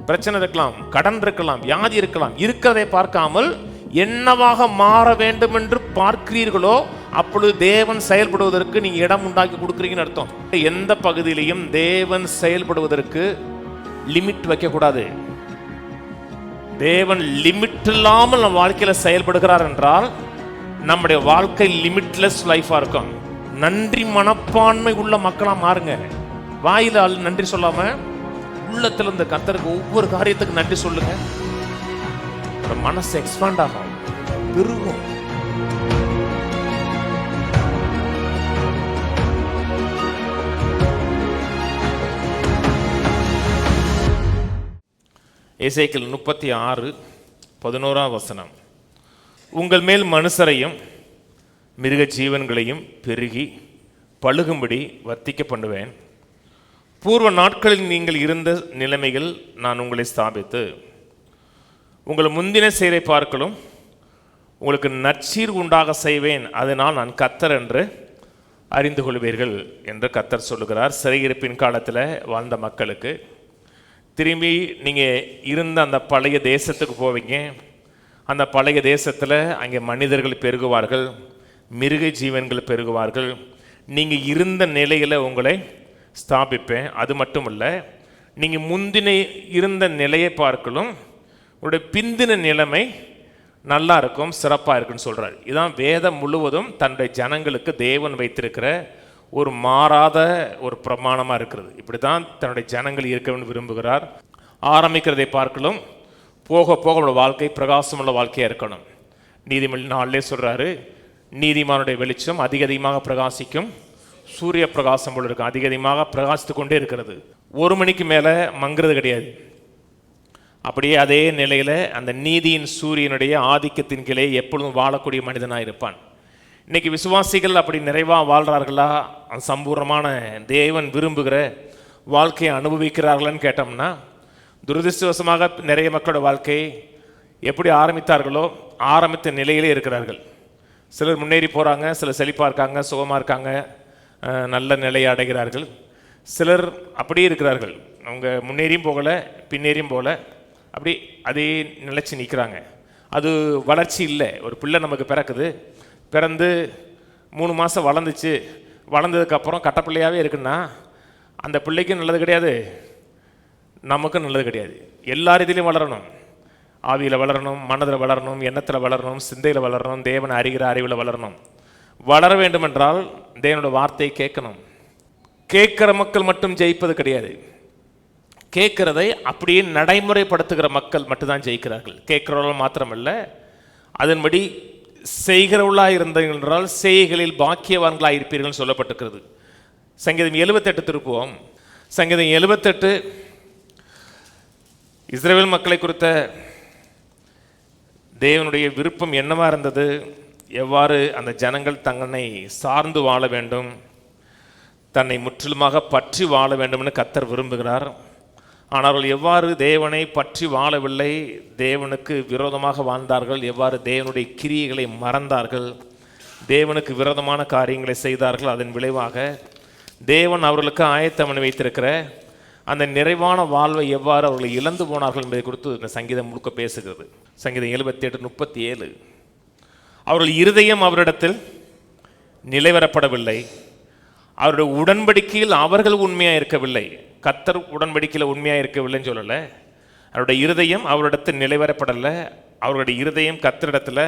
பிரச்சனை இருக்கலாம், கடன் இருக்கலாம், வியாதி இருக்கலாம். இருக்கிறதை பார்க்காமல் என்னவாக மாற வேண்டும் என்று பார்க்கிறீர்களோ அப்பொழுது தேவன் செயல்படுவதற்கு நீங்க இடம் உண்டாக்கி கொடுக்குறீங்கன்னு அர்த்தம். எந்த பகுதியிலையும் தேவன் செயல்படுவதற்கு லிமிட் வைக்க கூடாது. தேவன் லிமிட் இல்லாமல் நம்ம வாழ்க்கையில செயல்படுகிறார் என்றால் நம்முடைய வாழ்க்கை லிமிட்லெஸ் லைஃபா இருக்கும். நன்றி மனப்பான்மை உள்ள மக்களா மாறுங்க. வாயில நன்றி சொல்லாம உள்ளத்துல இந்த கர்த்தருக்கு ஒவ்வொரு காரியத்துக்கு நன்றி சொல்லுங்க. மனசு எக்ஸ்பாண்ட் ஆகும், பெருகும். எசேக்கியேல் 36:11 உங்கள் மேல் மனுஷரையும் மிருக ஜீவன்களையும் பெருகி பழுகும்படி வர்த்திக்க பண்ணுவேன். பூர்வ நாட்களில் நீங்கள் இருந்த நிலைமைகள் நான் உங்களை ஸ்தாபித்து உங்கள் முந்தின செயலை பார்க்கலும் உங்களுக்கு நற்சீர் உண்டாக செய்வேன். அதனால் நான் கர்த்தர் என்று அறிந்து கொள்வீர்கள் என்று கர்த்தர் சொல்லுகிறார். சிறையிருப்பின் காலத்தில் வாழ்ந்த மக்களுக்கு திரும்பி நீங்கள் இருந்த அந்த பழைய தேசத்துக்கு போவீங்க. அந்த பழைய தேசத்தில் அங்கே மனிதர்கள் பெருகுவார்கள், மிருக ஜீவன்கள் பெருகுவார்கள். நீங்கள் இருந்த நிலையில் உங்களை ஸ்தாபிப்பேன். அது மட்டும் இல்லை, நீங்கள் முந்தின இருந்த நிலையை பார்க்கலும் உங்களுடைய பிந்தின நிலைமை நல்லா இருக்கும், சிறப்பாக இருக்குன்னு சொல்கிறார். இதுதான் வேதம் முழுவதும் தன்னுடைய ஜனங்களுக்கு தேவன் வைத்திருக்கிற ஒரு மாறாத ஒரு பிரமாணமாக இருக்கிறது. இப்படி தான் தன்னுடைய ஜனங்கள் இருக்கணும்னு விரும்புகிறார். ஆரம்பிக்கிறதை பார்க்கலும் போக போக உள்ள வாழ்க்கை பிரகாசமுள்ள வாழ்க்கையாக இருக்கணும். நீதிமொழி 4 சொல்கிறாரு, நீதிமானுடைய வெளிச்சம் அதிக அதிகமாக பிரகாசிக்கும், சூரிய பிரகாசம் போல இருக்கும். அதிக அதிகமாக பிரகாசித்து கொண்டே இருக்கிறது. 1 மணிக்கு மேலே மங்குறது கிடையாது. அப்படியே அதே நிலையில் அந்த நீதியின் சூரியனுடைய ஆதிக்கத்தின் கீழே எப்பொழுதும் வாழக்கூடிய மனிதனாக இருப்பான். இன்னைக்கு விசுவாசிகள் அப்படி நிறைவாக வாழ்கிறார்களா? அந்த சம்பூர்ணமான தேவன் விரும்புகிற வாழ்க்கையை அனுபவிக்கிறார்களான்னு கேட்டோம்னா, துரதிருஷ்டவசமாக நிறைய மக்களோட வாழ்க்கை எப்படி ஆரம்பித்தார்களோ ஆரம்பித்த நிலையிலே இருக்கிறார்கள். சிலர் முன்னேறி போகிறாங்க, சிலர் செழிப்பாக இருக்காங்க, சுகமாக இருக்காங்க, நல்ல நிலையை அடைகிறார்கள். சிலர் அப்படியே இருக்கிறார்கள், அவங்க முன்னேறியும் போகலை பின்னேறியும் போகல, அப்படி அதே நிலைச்சி நிற்கிறாங்க. அது வளர்ச்சி இல்லை. ஒரு பிள்ளை நமக்கு பிறக்குது, பிறந்து 3 மாதம் வளர்ந்துச்சு, வளர்ந்ததுக்கப்புறம் கட்டப்பிள்ளையாகவே இருக்குன்னா அந்த பிள்ளைக்கும் நல்லது கிடையாது, நமக்கும் நல்லது கிடையாது. எல்லா ரீதியிலையும் வளரணும். ஆவியில் வளரணும், மனதில் வளரணும், எண்ணத்தில் வளரணும், சிந்தையில் வளரணும், தேவனை அறிகிற அறிவில் வளரணும். வளர வேண்டுமென்றால் தேவனோட வார்த்தையை கேட்கணும். கேட்குற மக்கள் மட்டும் ஜெயிப்பது கிடையாது, கேட்குறதை அப்படியே நடைமுறைப்படுத்துகிற மக்கள் மட்டும்தான் ஜெயிக்கிறார்கள். கேட்குறவர்கள் மாத்திரமல்ல, அதன்படி செய்கிறவர்களாக இருந்தீர்கள் என்றால் செய்கைகளில் பாக்கியவான்களாக இருப்பீர்கள் சொல்லப்பட்டிருக்கிறது. சங்கீதம் 78 திருப்புவோம். சங்கீதம் 78 இஸ்ரவேல் மக்களை குறித்த தேவனுடைய விருப்பம் என்னவா இருந்தது, எவ்வாறு அந்த ஜனங்கள் தன்னை சார்ந்து வாழ வேண்டும், தன்னை முற்றிலுமாக பற்றி வாழ வேண்டும்னு கர்த்தர் விரும்புகிறார். ஆனால் அவர்கள் எவ்வாறு தேவனை பற்றி வாழவில்லை, தேவனுக்கு விரோதமாக வாழ்ந்தார்கள், எவ்வாறு தேவனுடைய கிரியைகளை மறந்தார்கள், தேவனுக்கு விரோதமான காரியங்களை செய்தார்கள். அதன் விளைவாக தேவன் அவர்களுக்கு ஆயத்தம் வைத்திருக்கிற அந்த நிறைவான வாழ்வை எவ்வாறு அவர்கள் இழந்து போனார்கள் என்பதை குறித்து இந்த சங்கீதம் முழுக்க பேசுகிறது. சங்கீதம் 78:37 அவர்கள் இருதயம் அவரிடத்தில் நிலைவரப்படவில்லை, அவருடைய உடன்படிக்கையில் அவர்கள் உண்மையாக இருக்கவில்லை. கர்த்தர் உடன்படிக்கையில் உண்மையாக இருக்கவில்லைன்னு சொல்லலை, அவருடைய இருதயம் அவரிடத்தில் நிலைவரப்படலை. அவருடைய இருதயம் கர்த்தரிடத்தில்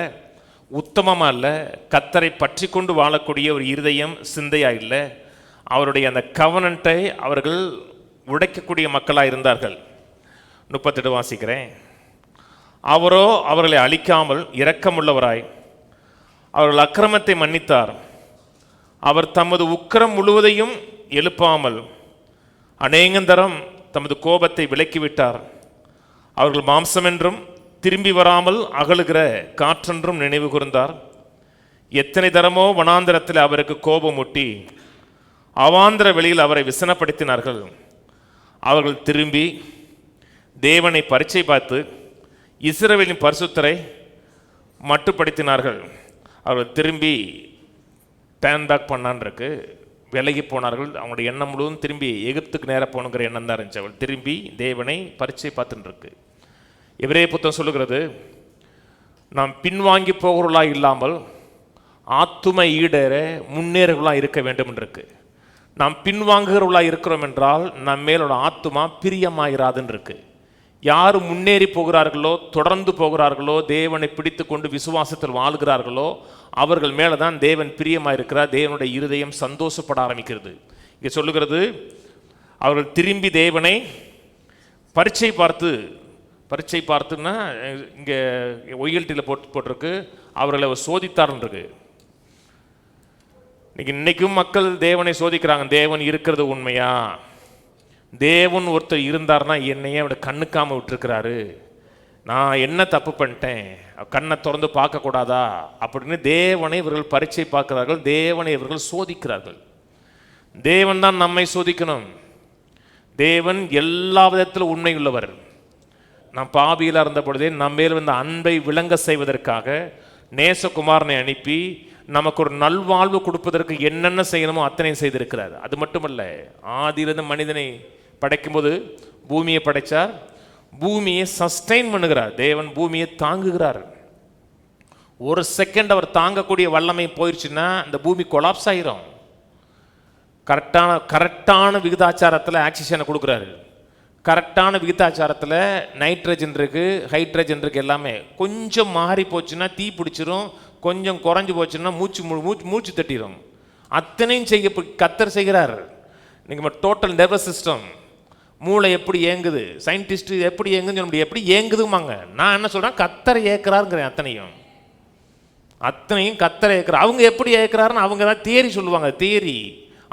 உத்தமமாக இல்லை, கர்த்தரை பற்றி கொண்டு வாழக்கூடிய ஒரு இருதயம் சிந்தையாக இல்லை. அவருடைய அந்த கவனன்ட்டை அவர்கள் உடைக்கக்கூடிய மக்களாக இருந்தார்கள். 38 வாசிக்கிறேன். அவரோ அவர்களை அழிக்காமல் இரக்கமுள்ளவராய் அவர்கள் அக்கிரமத்தை மன்னித்தார். அவர் தமது உக்கிரம் முழுவதையும் எழுப்பாமல் அநேகந்தரம் தமது கோபத்தை விலக்கிவிட்டார். அவர்கள் மாம்சமென்றும் திரும்பி வராமல் அகலுகிற காற்றென்றும் நினைவு கூர்ந்தார். எத்தனை தரமோ வனாந்திரத்தில் அவருக்கு கோபம் ஊட்டி அவாந்திர வெளியில் அவரை விசனப்படுத்தினார்கள். அவர்கள் திரும்பி தேவனை பரீட்சை பார்த்து இஸ்ரவேலின் பரிசுத்தரை மட்டுப்படுத்தினார்கள். அவர்கள் திரும்பி டேன் பேக் பண்ணான்ருக்கு, விலகி போனார்கள். அவங்களுடைய எண்ணம் முழுவதும் திரும்பி எகிப்துக்கு நேராக போகணுங்கிற எண்ணம் தான் இருந்துச்சு. அவள் திரும்பி தேவனை பரீட்சை பார்த்துட்டு இருக்கு. எபிரேய புத்தகம் சொல்லுகிறது, நாம் பின்வாங்கி போகிறவர்களாக இல்லாமல் ஆத்தும ஈடேற முன்னேறவர்களாக இருக்க வேண்டும் இருக்கு. நாம் பின்வாங்குகிறவர்களாக இருக்கிறோம் என்றால் நம் மேலோட ஆத்துமா பிரியமாயிராதுன்னு இருக்கு. யார் முன்னேறி போகிறார்களோ, தொடர்ந்து போகிறார்களோ, தேவனை பிடித்து கொண்டு விசுவாசத்தில் வாழ்கிறார்களோ அவர்கள் மேலே தான் தேவன் பிரியமாக இருக்கிறார். தேவனுடைய இருதயம் சந்தோஷப்பட ஆரம்பிக்கிறது. இங்கே சொல்லுகிறது, அவர்கள் திரும்பி தேவனை பரீட்சை பார்த்துன்னா இங்கே ஒய்எல்டியில் போட்டிருக்கு, அவர்களை சோதித்தார்ன்னு இருக்கு. இன்னைக்கும் மக்கள் தேவனை சோதிக்கிறாங்க. தேவன் இருக்கிறது உண்மையா? தேவன் ஒருத்தர் இருந்தார்னா என்னையே அவட கண்ணுக்காம விட்டுருக்கிறாரு, நான் என்ன தப்பு பண்ணிட்டேன், கண்ணை திறந்து பார்க்கக்கூடாதா அப்படின்னு தேவனை இவர்கள் பரீட்சை பார்க்கிறார்கள். தேவனை இவர்கள் சோதிக்கிறார்கள். தேவன் தான் நம்மை சோதிக்கணும். தேவன் எல்லா விதத்திலும் உண்மை உள்ளவர். நாம் பாவியில் இருந்த பொழுதே நம்மேல் வந்த அன்பை விளங்க செய்வதற்காக நேசகுமாரனை அனுப்பி நமக்கு ஒரு நல்வாழ்வு கொடுப்பதற்கு என்னென்ன செய்யணுமோ அத்தனை செய்திருக்கிறார். அது மட்டுமல்ல, ஆதியிலிருந்து மனிதனை படைக்கும்போது பூமியை படைச்சார். பூமியை சஸ்டைன் பண்ணுகிறார். தேவன் பூமியை தாங்குகிறார். ஒரு செகண்ட் அவர் தாங்கக்கூடிய வல்லமை போயிடுச்சுன்னா அந்த பூமி கொலாப்ஸ் ஆகிரும். கரெக்டான விகிதாச்சாரத்தில் ஆக்சிஜனை கொடுக்குறாரு. கரெக்டான விகிதாச்சாரத்தில் நைட்ரஜன் இருக்குது, ஹைட்ரஜன் இருக்குது. எல்லாமே கொஞ்சம் மாறி போச்சுன்னா தீ பிடிச்சிரும், கொஞ்சம் குறைஞ்சி போச்சுன்னா மூச்சு தட்டிடும். அத்தனையும் செய்ய கர்த்தர் செய்கிறார். நீங்கள் டோட்டல் நர்வஸ் சிஸ்டம், மூளை எப்படி இயங்குது, சயின்டிஸ்ட் எப்படி இயங்குதுன்னு சொல்ல முடியாது, எப்படி இயங்குதுமாங்க. நான் என்ன சொல்கிறேன், கர்த்தரை ஏற்கிறாருங்கிறேன். அத்தனையும் கர்த்தரை ஏற்கிறார். அவங்க எப்படி ஏற்கிறாருன்னு அவங்க தான் தியரி சொல்லுவாங்க. தியரி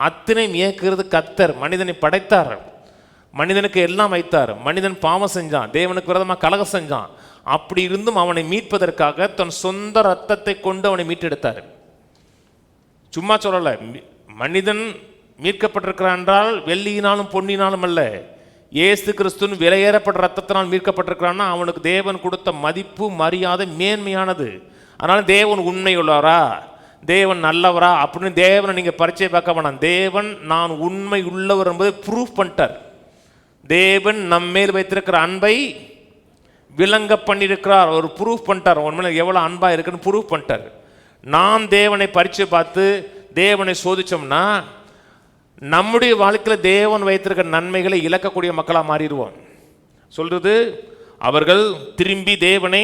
அத்தனையும் இயக்குறது கர்த்தர். மனிதனை படைத்தார், மனிதனுக்கு எல்லாம் வைத்தார். மனிதன் பாவம் செஞ்சான், தேவனுக்கு விரோதமாக கலகம் செஞ்சான். அப்படி இருந்தும் அவனை மீட்பதற்காக தன் சொந்த ரத்தத்தை கொண்டு அவனை மீட்டெடுத்தார். சும்மா சொல்லலை. மனிதன் மீட்கப்பட்டிருக்கிறான் என்றால் வெள்ளியினாலும் பொன்னினாலும் அல்ல, இயேசு கிறிஸ்துவின் விலையேறப்பட்ட ரத்தத்தினால் மீட்கப்பட்டிருக்கிறான்னா அவனுக்கு தேவன் கொடுத்த மதிப்பு மரியாதை மேன்மையானது. அதனால தேவன் உண்மை உள்ளவரா, தேவன் நல்லவரா அப்படின்னு தேவனை நீங்கள் பரீட்சை பார்க்க வேணாம். தேவன் நான் உண்மை உள்ளவர் என்பதை ப்ரூஃப் பண்ணிட்டார். தேவன் நம்மேல் வைத்திருக்கிற அன்பை விளங்க பண்ணியிருக்கிறார். ஒரு ப்ரூஃப் பண்ணிட்டார். உண்மையில எவ்வளோ அன்பாக இருக்குன்னு ப்ரூஃப் பண்ணிட்டார். நாம் தேவனை பரீட்சை பார்த்து தேவனை சோதித்தோம்னா நம்முடைய வாழ்க்கையில் தேவன் வைத்திருக்கிற நன்மைகளை இழக்கக்கூடிய மக்களாக மாறிடுவோம். சொல்றது, அவர்கள் திரும்பி தேவனை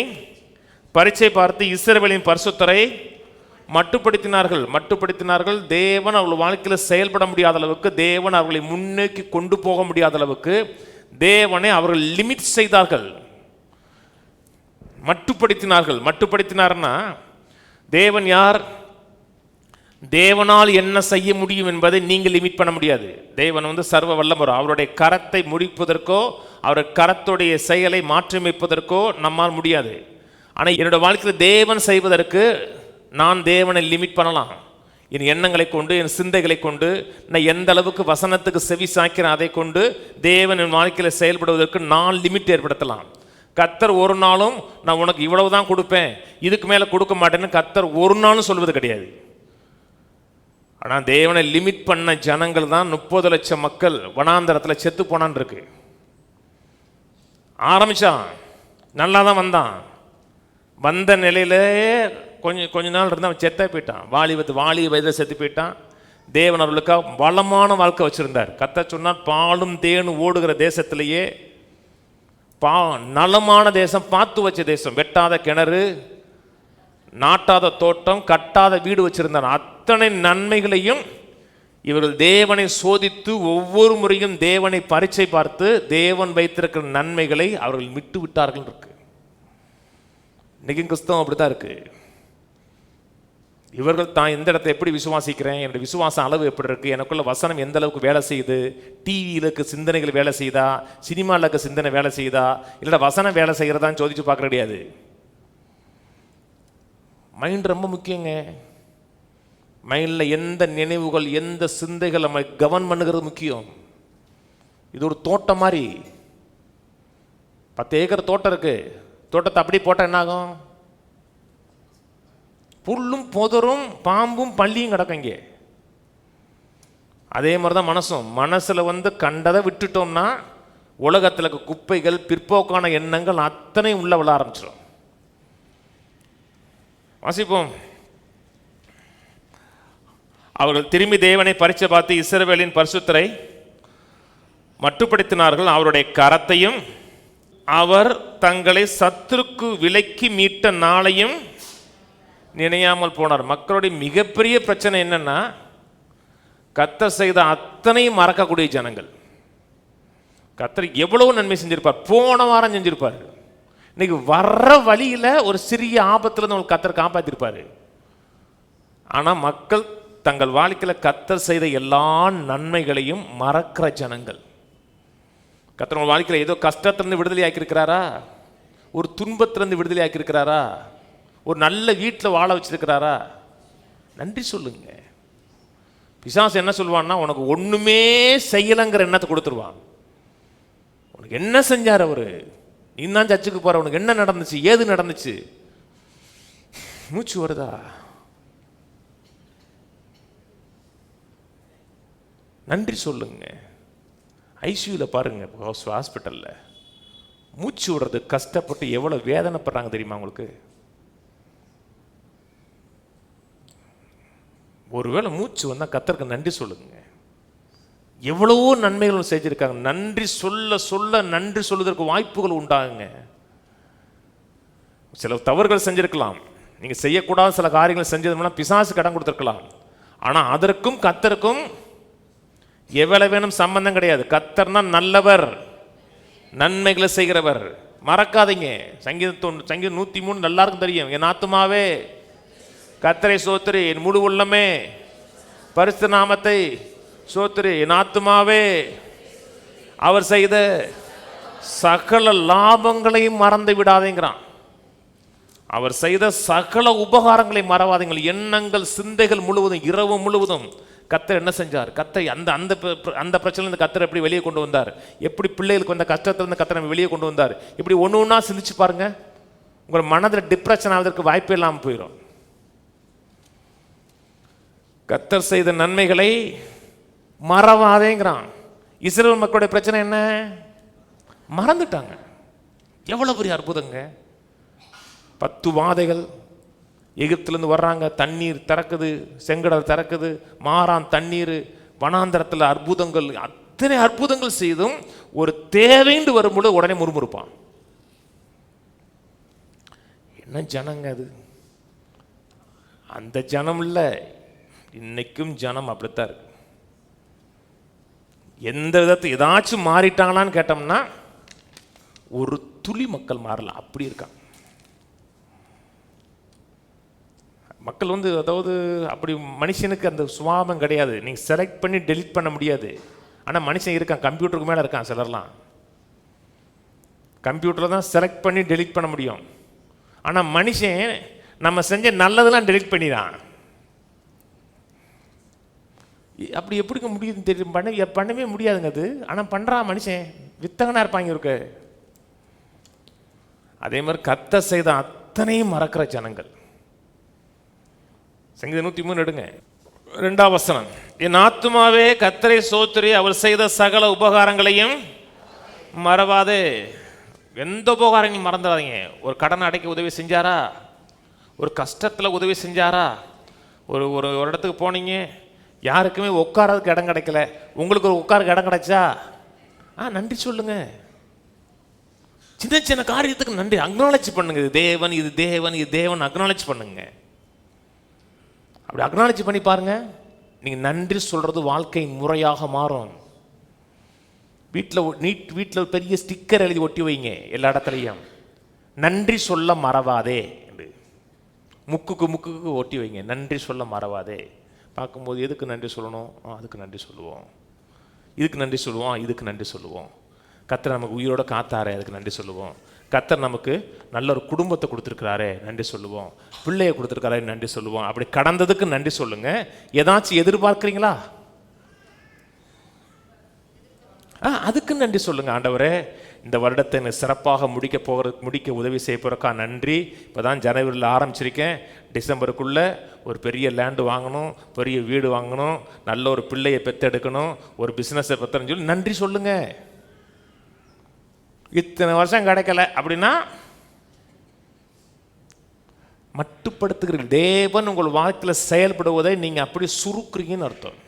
பரீட்சை பார்த்து இஸ்ரவேலின் பரிசுத்தரை மட்டுப்படுத்தினார்கள். தேவன் அவர்கள் வாழ்க்கையில் செயல்பட முடியாத அளவுக்கு, தேவன் அவர்களை முன்னோக்கி கொண்டு போக முடியாத அளவுக்கு தேவனை அவர்கள் லிமிட் செய்தார்கள், மட்டுப்படுத்தினார்னா தேவன் யார், தேவனால் என்ன செய்ய முடியும் என்பதை நீங்கள் லிமிட் பண்ண முடியாது. தேவன் சர்வ வல்லவர். அவருடைய கரத்தை முடிப்பதற்கோ அவருடைய கரத்துடைய செயலை மாற்றியமைப்பதற்கோ நம்மால் முடியாது. ஆனால் என்னுடைய வாழ்க்கையில் தேவன் செய்வதற்கு நான் தேவனை லிமிட் பண்ணலாம். என் எண்ணங்களை கொண்டு, என் சிந்தைகளை கொண்டு, நான் எந்த அளவுக்கு வசனத்துக்கு செவி சாய்க்கிறேன் அதை கொண்டு தேவன் என் வாழ்க்கையில் செயல்படுவதற்கு நான் லிமிட் ஏற்படுத்தலாம். கர்த்தர் ஒரு நாளும் நான் உனக்கு இவ்வளவு தான் கொடுப்பேன், இதுக்கு மேலே கொடுக்க மாட்டேன்னு கர்த்தர் ஒரு நாளும் சொல்வது கிடையாது. ஆனால் தேவனை லிமிட் பண்ண ஜனங்கள் தான் 30 லட்சம் மக்கள் வனாந்தரத்தில் செத்து போனான் இருக்கு. ஆரம்பித்தான், நல்லா தான் வந்த நிலையிலே கொஞ்ச நாள் இருந்து அவன் செத்த போயிட்டான். வாலி வயதில் செத்து போயிட்டான். தேவன் அவர்களுக்காக வளமான வாழ்க்கை வச்சுருந்தார். கர்த்தர் சொன்னார், பாலும் தேனும் ஓடுகிற தேசத்திலேயே நலமான தேசம், பார்த்து வச்ச தேசம், வெட்டாத கிணறு, நாட்டாத தோட்டம், கட்டாத வீடு வச்சிருந்தார். அத்தனை நன்மைகளையும் இவர்கள் தேவனை சோதித்து ஒவ்வொரு முறையும் தேவனை பரீட்சை பார்த்து தேவன் வைத்திருக்கிற நன்மைகளை அவர்கள் விட்டு விட்டார்கள் இருக்கு. இன்னைக்கும் கிறிஸ்தவம் அப்படித்தான் இருக்கு. இவர்கள் தான் எந்த இடத்தை எப்படி விசுவாசிக்கிறேன், என்னுடைய விசுவாச அளவு எப்படி இருக்கு, எனக்குள்ள வசனம் எந்த அளவுக்கு வேலை செய்யுது, டிவியில் இருக்க சிந்தனைகள் வேலை செய்யுதா, சினிமாவில் இருக்க சிந்தனை வேலை செய்யுதா, இல்லை வசனம் வேலை செய்கிறதான்னு சோதிச்சு பார்க்க கிடையாது. மைண்ட் ரொம்ப முக்கியங்க. மைண்டில் எந்த நினைவுகள், எந்த சிந்தைகள் நம்ம கவனம் பண்ணுகிறது முக்கியம். இது ஒரு தோட்டம் மாதிரி. 10 ஏக்கர் தோட்டம் இருக்கு. தோட்டத்தை அப்படி போட்டால் என்ன ஆகும்? புல்லும் புதரும் பாம்பும் பள்ளியும் கிடக்கும். இங்கே அதே மாதிரி தான் மனசில் கண்டதை விட்டுட்டோம்னா உலகத்தில் இருக்க குப்பைகள், பிற்போக்கான எண்ணங்கள் அத்தனை உள்ள விழ ஆரம்பிச்சிடும். வாசிப்போம். அவர்கள் திரும்பி தேவனை பரீட்சை பார்த்து இஸ்ரவேலின் பரிசுத்தரை மட்டுப்படுத்தினார்கள். அவருடைய கரத்தையும் அவர் தங்களை சத்துருக்கு விலக்கி மீட்ட நாளையும் நினையாமல் போனார். மக்களுடைய மிகப்பெரிய பிரச்சனை என்னன்னா, கர்த்தர் செய்த அத்தனையும் மறக்கக்கூடிய ஜனங்கள். கர்த்தர் எவ்வளவு நன்மை செஞ்சிருப்பார், போன வாரம் செஞ்சிருப்பார். இன்னைக்கு வர்ற வழியில ஒரு சிறிய ஆபத்துல கர்த்தர் காப்பாத்திருப்பாரு. ஆனா மக்கள் தங்கள் வாழ்க்கையில் கர்த்தர் செய்த எல்லா நன்மைகளையும் மறக்கிற ஜனங்கள். கர்த்தர் வாழ்க்கையில் ஏதோ கஷ்டத்திலிருந்து விடுதலை ஆக்கியிருக்கிறாரா, ஒரு துன்பத்திலிருந்து விடுதலை ஆக்கியிருக்கிறாரா, ஒரு நல்ல வீட்டில் வாழ வச்சிருக்கிறாரா, நன்றி சொல்லுங்க. பிசாசு என்ன சொல்லுவான்னா, உனக்கு ஒண்ணுமே செய்யலைங்கிற எண்ணத்தை கொடுத்துருவான். உனக்கு என்ன செஞ்சார் அவரு, நீ தான் சர்ச்சுக்கு போற, உனக்கு என்ன நடந்துச்சு, ஏது நடந்துச்சு, மூச்சு வருதா, நன்றி சொல்லுங்க. ஐசியூவில் பாருங்க, ஹாஸ்பிட்டலில் மூச்சு விடுறது கஷ்டப்பட்டு எவ்வளோ வேதனைப்படுறாங்க தெரியுமா உங்களுக்கு? ஒருவேளை மூச்சு வந்தால் கர்த்தருக்கு நன்றி சொல்லுங்க. எவ்வளவோ நன்மைகள் செஞ்சிருக்காங்க. நன்றி சொல்ல சொல்ல நன்றி சொல்வதற்கு வாய்ப்புகள் உண்டாகுங்க. சில தவறுகள் செஞ்சிருக்கலாம், நீங்கள் செய்யக்கூடாத சில காரியங்கள் செஞ்சதுனா பிசாசு கடன் கொடுத்துருக்கலாம். ஆனால் அதற்கும் கர்த்தருக்கும் எவ்வளவு வேணும் சம்பந்தம் கிடையாது. கர்த்தர்னா நல்லவர், நன்மைகளை செய்கிறவர். மறக்காதீங்க. சங்கீதம் 103 எல்லாருக்கும் தெரியும். என் ஆத்துமாவே கர்த்தரை சோத்திரி, என் முழு உள்ளமே பரிசுத்த நாமத்தை சோத்திரி, என் ஆத்துமாவே அவர் செய்த சகல லாபங்களையும் மறந்து விடாதேங்கிறான். அவர் செய்த சகல உபகாரங்களை மறவாதீங்கள். எண்ணங்கள், சிந்தைகள் முழுவதும், இரவு முழுவதும் கர்த்தர் என்ன செஞ்சார், கர்த்தர் அந்த அந்த அந்த பிரச்சனையிலிருந்து கர்த்தர் எப்படி வெளியே கொண்டு வந்தார், எப்படி பிள்ளைகளுக்கு வந்த கஷ்டத்திலிருந்து கர்த்தர் வெளியே கொண்டு வந்தார், இப்படி ஒன்று ஒன்றா சிந்திச்சு பாருங்க. உங்கள் மனதில் டிப்ரெஷன் ஆவதற்கு வாய்ப்பே இல்லாமல் போயிடும். கர்த்தர் செய்த நன்மைகளை மறவாதேங்கிறான். இஸ்ரவேல் மக்களுடைய பிரச்சனை என்ன, மறந்துட்டாங்க. எவ்வளவு பெரிய அற்புதங்க. 10 வாதைகள், எகிப்திலிருந்து வர்றாங்க, தண்ணீர் திறக்குது, செங்கடல் திறக்குது, மாறான் தண்ணீர், வனாந்தரத்தில் அற்புதங்கள், அத்தனை அற்புதங்கள் செய்தும் ஒரு தேவைண்டு வரும்பொழுது உடனே முறுமுறுப்பான். என்ன ஜனங்க அது, அந்த ஜனம் இல்லை, இன்னைக்கும் ஜனம் அப்படித்தான் இருக்கு. எந்த விதத்தை ஏதாச்சும் மாறிட்டாங்களான்னு கேட்டோம்னா ஒரு துளி மக்கள் மாறல, அப்படி இருக்காங்க மக்கள். அதாவது அப்படி மனுஷனுக்கு அந்த சுபாவம் கிடையாது. நீங்கள் செலக்ட் பண்ணி டெலிட் பண்ண முடியாது. ஆனால் மனுஷன் இருக்கான், கம்ப்யூட்டருக்கு மேலே இருக்கான். சிலர்லாம் கம்ப்யூட்டரில் தான் செலக்ட் பண்ணி டெலிட் பண்ண முடியும். ஆனால் மனுஷன் நம்ம செஞ்ச நல்லதெல்லாம் டெலிட் பண்ணிடான். அப்படி எப்படிங்க முடியுதுன்னு தெரியும், பண்ணவே முடியாதுங்க அது. ஆனால் பண்ணுறான் மனுஷன், வித்தகனாக இருப்பாங்க இருக்கு. அதே மாதிரி கர்த்தர் செய்த அத்தனையும் மறக்கிற ஜனங்கள். சங்கீதம் 103 எடுங்க, 2ஆம் வசனம். என் ஆத்துமாவே கர்த்தரை சோத்திரி, அவர் செய்த சகல உபகாரங்களையும் மறவாதே. எந்த உபகாரங்களையும் மறந்துடாதீங்க. ஒரு கடன் அடைக்க உதவி செஞ்சாரா, ஒரு கஷ்டத்தில் உதவி செஞ்சாரா, ஒரு ஒரு இடத்துக்கு போனீங்க, யாருக்குமே உட்காரதுக்கு இடம் கிடைக்கல, உங்களுக்கு ஒரு உட்காருக்கு இடம் கிடைச்சா நன்றி சொல்லுங்க. சின்ன சின்ன காரியத்துக்கு நன்றி அக்னாலேஜ் பண்ணுங்க. இது தேவன், இது தேவன், இது தேவன் அக்னாலேஜ் பண்ணுங்க. அப்படி அக்னாலேஜ் பண்ணி பாருங்க, நீங்க நன்றி சொல்றது வாழ்க்கை முறையாக மாறும். வீட்டில் பெரிய ஸ்டிக்கர் எழுதி ஒட்டி வைங்க எல்லா இடத்துலையும், நன்றி சொல்ல மறவாதே. முக்குக்கு ஒட்டி வைங்க, நன்றி சொல்ல மறவாதே. பார்க்கும்போது எதுக்கு நன்றி சொல்லணும், அதுக்கு நன்றி சொல்லுவோம், இதுக்கு நன்றி சொல்லுவோம், இதுக்கு நன்றி சொல்லுவோம். கர்த்தர் நமக்கு உயிரோட காத்தாரே, அதுக்கு நன்றி சொல்லுவோம். கர்த்தர் நமக்கு நல்ல ஒரு குடும்பத்தை கொடுத்துருக்கிறாரே, நன்றி சொல்லுவோம். பிள்ளையை கொடுத்துருக்காரே, நன்றி சொல்லுவோம். அப்படி கடந்ததுக்கு நன்றி சொல்லுங்க. ஏதாச்சும் எதிர்பார்க்குறீங்களா, அதுக்கு நன்றி சொல்லுங்க. ஆண்டவரே, இந்த வருடத்தை எனக்கு சிறப்பாக முடிக்க உதவி செய்ய போகிறக்கா நன்றி. இப்போ தான் ஜனவரியில் ஆரம்பிச்சிருக்கேன். டிசம்பருக்குள்ளே ஒரு பெரிய லேண்டு வாங்கணும், பெரிய வீடு வாங்கணும், நல்ல ஒரு பிள்ளையை பெற்றெடுக்கணும், ஒரு பிஸ்னஸை பெற்றன்னு சொல்லி நன்றி சொல்லுங்கள். இத்தனை வருஷம் கிடைக்கல அப்படின்னா மட்டுப்படுத்துகிற தேவன் உங்கள் வாழ்க்கையில் செயல்படுவதை நீங்கள் அப்படி சுருக்குறீங்கன்னு அர்த்தம்.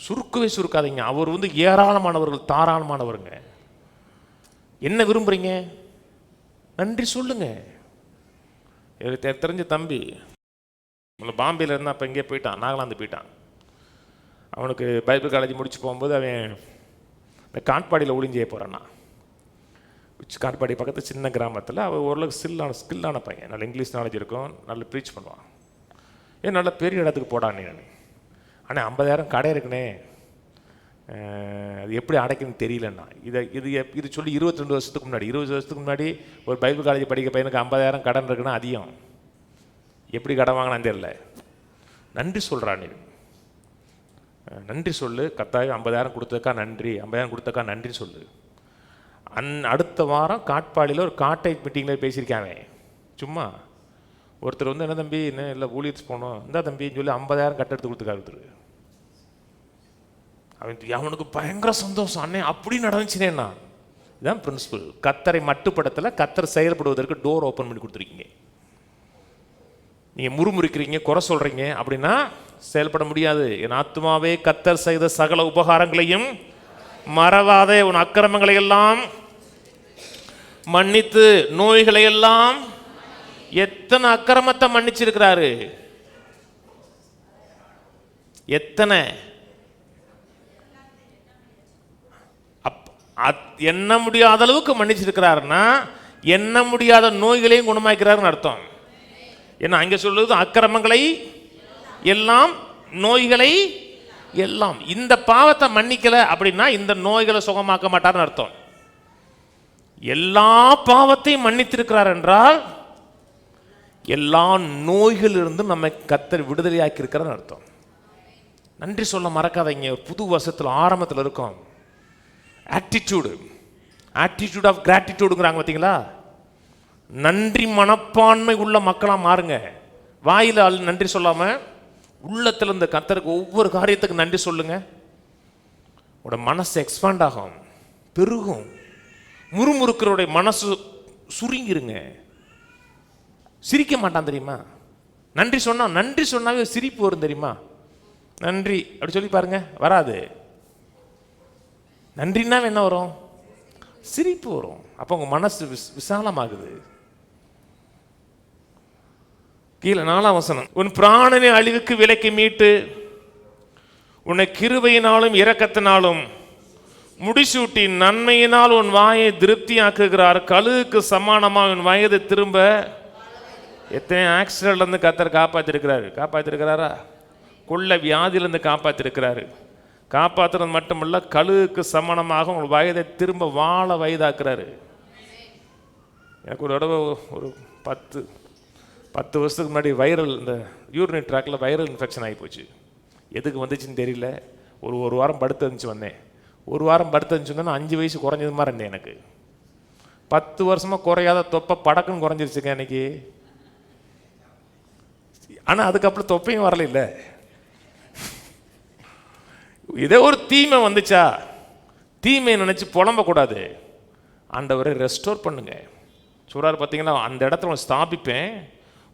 சுருக்கவே சுருக்காதீங்க. அவர் ஏராளமானவர்கள், தாராளமானவருங்க. என்ன விரும்புறீங்க? நன்றி சொல்லுங்க. எனக்கு தெரிஞ்ச தம்பி பாம்பேல இருந்தால் அப்போ எங்கேயே போயிட்டான், நாகாலாந்து போயிட்டான். அவனுக்கு பைபிள் காலேஜ் முடிச்சு போகும்போது அவன் இந்த காட்பாடியில் ஒளிஞ்சே போகிறான்னா. காட்பாடி பக்கத்தில் சின்ன கிராமத்தில் அவன் ஓரளவுக்கு ஸ்கில்லான பையன், நல்ல இங்கிலீஷ் நாலேஜ் இருக்கும், நல்ல ப்ரீச் பண்ணுவான். நல்ல பெரிய இடத்துக்கு போடான்னு நான். ஆனால் 50,000 கடை இருக்குனே, அது எப்படி அடைக்குன்னு தெரியலண்ணா. இது சொல்லி 22 வருஷத்துக்கு முன்னாடி, 20 வருஷத்துக்கு முன்னாடி ஒரு பைபிள் காலேஜ் படிக்க பையனுக்கு 50,000 கடன் இருக்குன்னா அதிகம். எப்படி கடன் வாங்கினான்னு தெரியல. நன்றி சொல்கிறான். நீ நன்றி சொல்லு. கத்தாயம் 50,000 கொடுத்ததுக்கா நன்றி, 50,000 கொடுத்தக்கா நன்றி சொல்லு. அடுத்த வாரம் காட்பாடியில் ஒரு காட்டை மீட்டிங்கில் பேசியிருக்காங்க. சும்மா ஒருத்தர் என்ன தம்பி, என்ன இல்லை ஊழியர்ஸ் போனோம், இந்த தம்பின்னு சொல்லி 50,000 கட்டெடுத்து கொடுத்துருக்காரு ஒருத்தர். அவனுக்கு பயங்கர சந்தோஷம். அண்ணே அப்படி நடந்துச்சுனேண்ணா. இதுதான் பிரின்சிபல். கத்தரை மட்டுப்படத்தில் கத்தர் செயல்படுவதற்கு டோர் ஓப்பன் பண்ணி கொடுத்துருக்கீங்க. நீங்கள் முறுமுறுக்கிறீங்க, குறை சொல்கிறீங்க அப்படின்னா செயல்பட முடியாது. என் ஆத்துமாவே கத்தர் செய்த சகல உபகாரங்களையும் மறவாதே, உன் அக்கிரமங்களை எல்லாம் மன்னித்து நோய்களை எல்லாம். எத்தனை அக்கிரமத்தை மன்னிச்சிருக்கிறாரு, எத்தனை எண்ண முடியாத அளவுக்கு மன்னிச்சிருக்கிறாருன்னா எண்ண முடியாத நோய்களையும் குணமாக்கிறாருன்னு அர்த்தம். ஏன்னா அங்க சொல்லுது அக்கிரமங்களை எல்லாம், நோய்களை எல்லாம். இந்த பாவத்தை மன்னிக்கல அப்படின்னா இந்த நோய்களை சுகமாக்க மாட்டார்னு அர்த்தம். எல்லா பாவத்தையும் மன்னித்திருக்கிறார் என்றால் எல்லா நோய்களிலிருந்து நம்ம கத்தர் விடுதலையாக்கி இருக்கிறன்னு அர்த்தம். நன்றி சொல்ல மறக்காதீங்க. புது வருஷத்தில் ஆரம்பத்தில் இருக்கும் ஆட்டிடியூட் ஆஃப் கிராட்டிடியூடுங்கிறாங்க பார்த்தீங்களா. நன்றி மனப்பான்மை உள்ள மக்களாக மாறுங்க. வாயில் நன்றி சொல்லாமல் உள்ளத்தில் இந்த கத்தருக்கு ஒவ்வொரு காரியத்துக்கு நன்றி சொல்லுங்க. உங்களோட மனசு எக்ஸ்பாண்ட் ஆகும், பெருகும். முறுமுறுக்கிறோடைய மனசு சுருங்கிருங்க. சிரிக்க மாட்டான் தெரியுமா. நன்றி சொன்னாவே சிரிப்பு வரும் தெரியுமா. நன்றி அப்படி சொல்லி பாருங்க, வராது. நன்றினா என்ன வரும்? சிரிப்பு வரும். அப்போ உங்க மனசு விசாலமாகுது. கீழே 4ஆம் வசனம், உன் பிராணனை அழிவுக்கு விலைக்கு மீட்டு உன்னை கிருபையினாலும் இரக்கத்தினாலும் முடிசூட்டி நன்மையினால் உன் வாயை திருப்தியாக்குகிறார். கழுகுக்கு சமானமாக உன் வயது திரும்ப. எத்தனை ஆக்சிடென்ட்ல இருந்து கத்தர் காப்பாத்திருக்கிறாரா? கொள்ள வியாதியிலிருந்து காப்பாத்திருக்கிறாரு. காப்பாற்றுறது மட்டுமல்ல, கழுகுக்கு சமானமாக உங்கள் வயதை திரும்ப வாழ வயதாக்குறாரு. எனக்கு ஒரு தடவை ஒரு 10 வருஷத்துக்கு முன்னாடி வைரல், இந்த யூரினரி ட்ராக்கில் வைரல் இன்ஃபெக்ஷன் ஆகி போச்சு. எதுக்கு வந்துச்சுன்னு தெரியல. ஒரு வாரம் படுத்து இருந்துச்சு வந்தேன். ஒரு வாரம் படுத்து இருந்துச்சுன்னா 5 வயசு குறைஞ்சது மாதிரி இருந்தேன். எனக்கு 10 வருஷமாக குறையாத தொப்பை படக்குன்னு குறைஞ்சிருச்சுங்க அன்னைக்கு. ஆனால் அதுக்கப்புறம் தொப்பையும் வரல. இல்லை, இதே ஒரு தீமை வந்துச்சா, தீமையை நினச்சி புலம்பக்கூடாது. ஆண்டவரை ரெஸ்டோர் பண்ணுங்க. சொல்றாரு பார்த்தீங்களா, அந்த இடத்துல உன் ஸ்தாபிப்பேன்,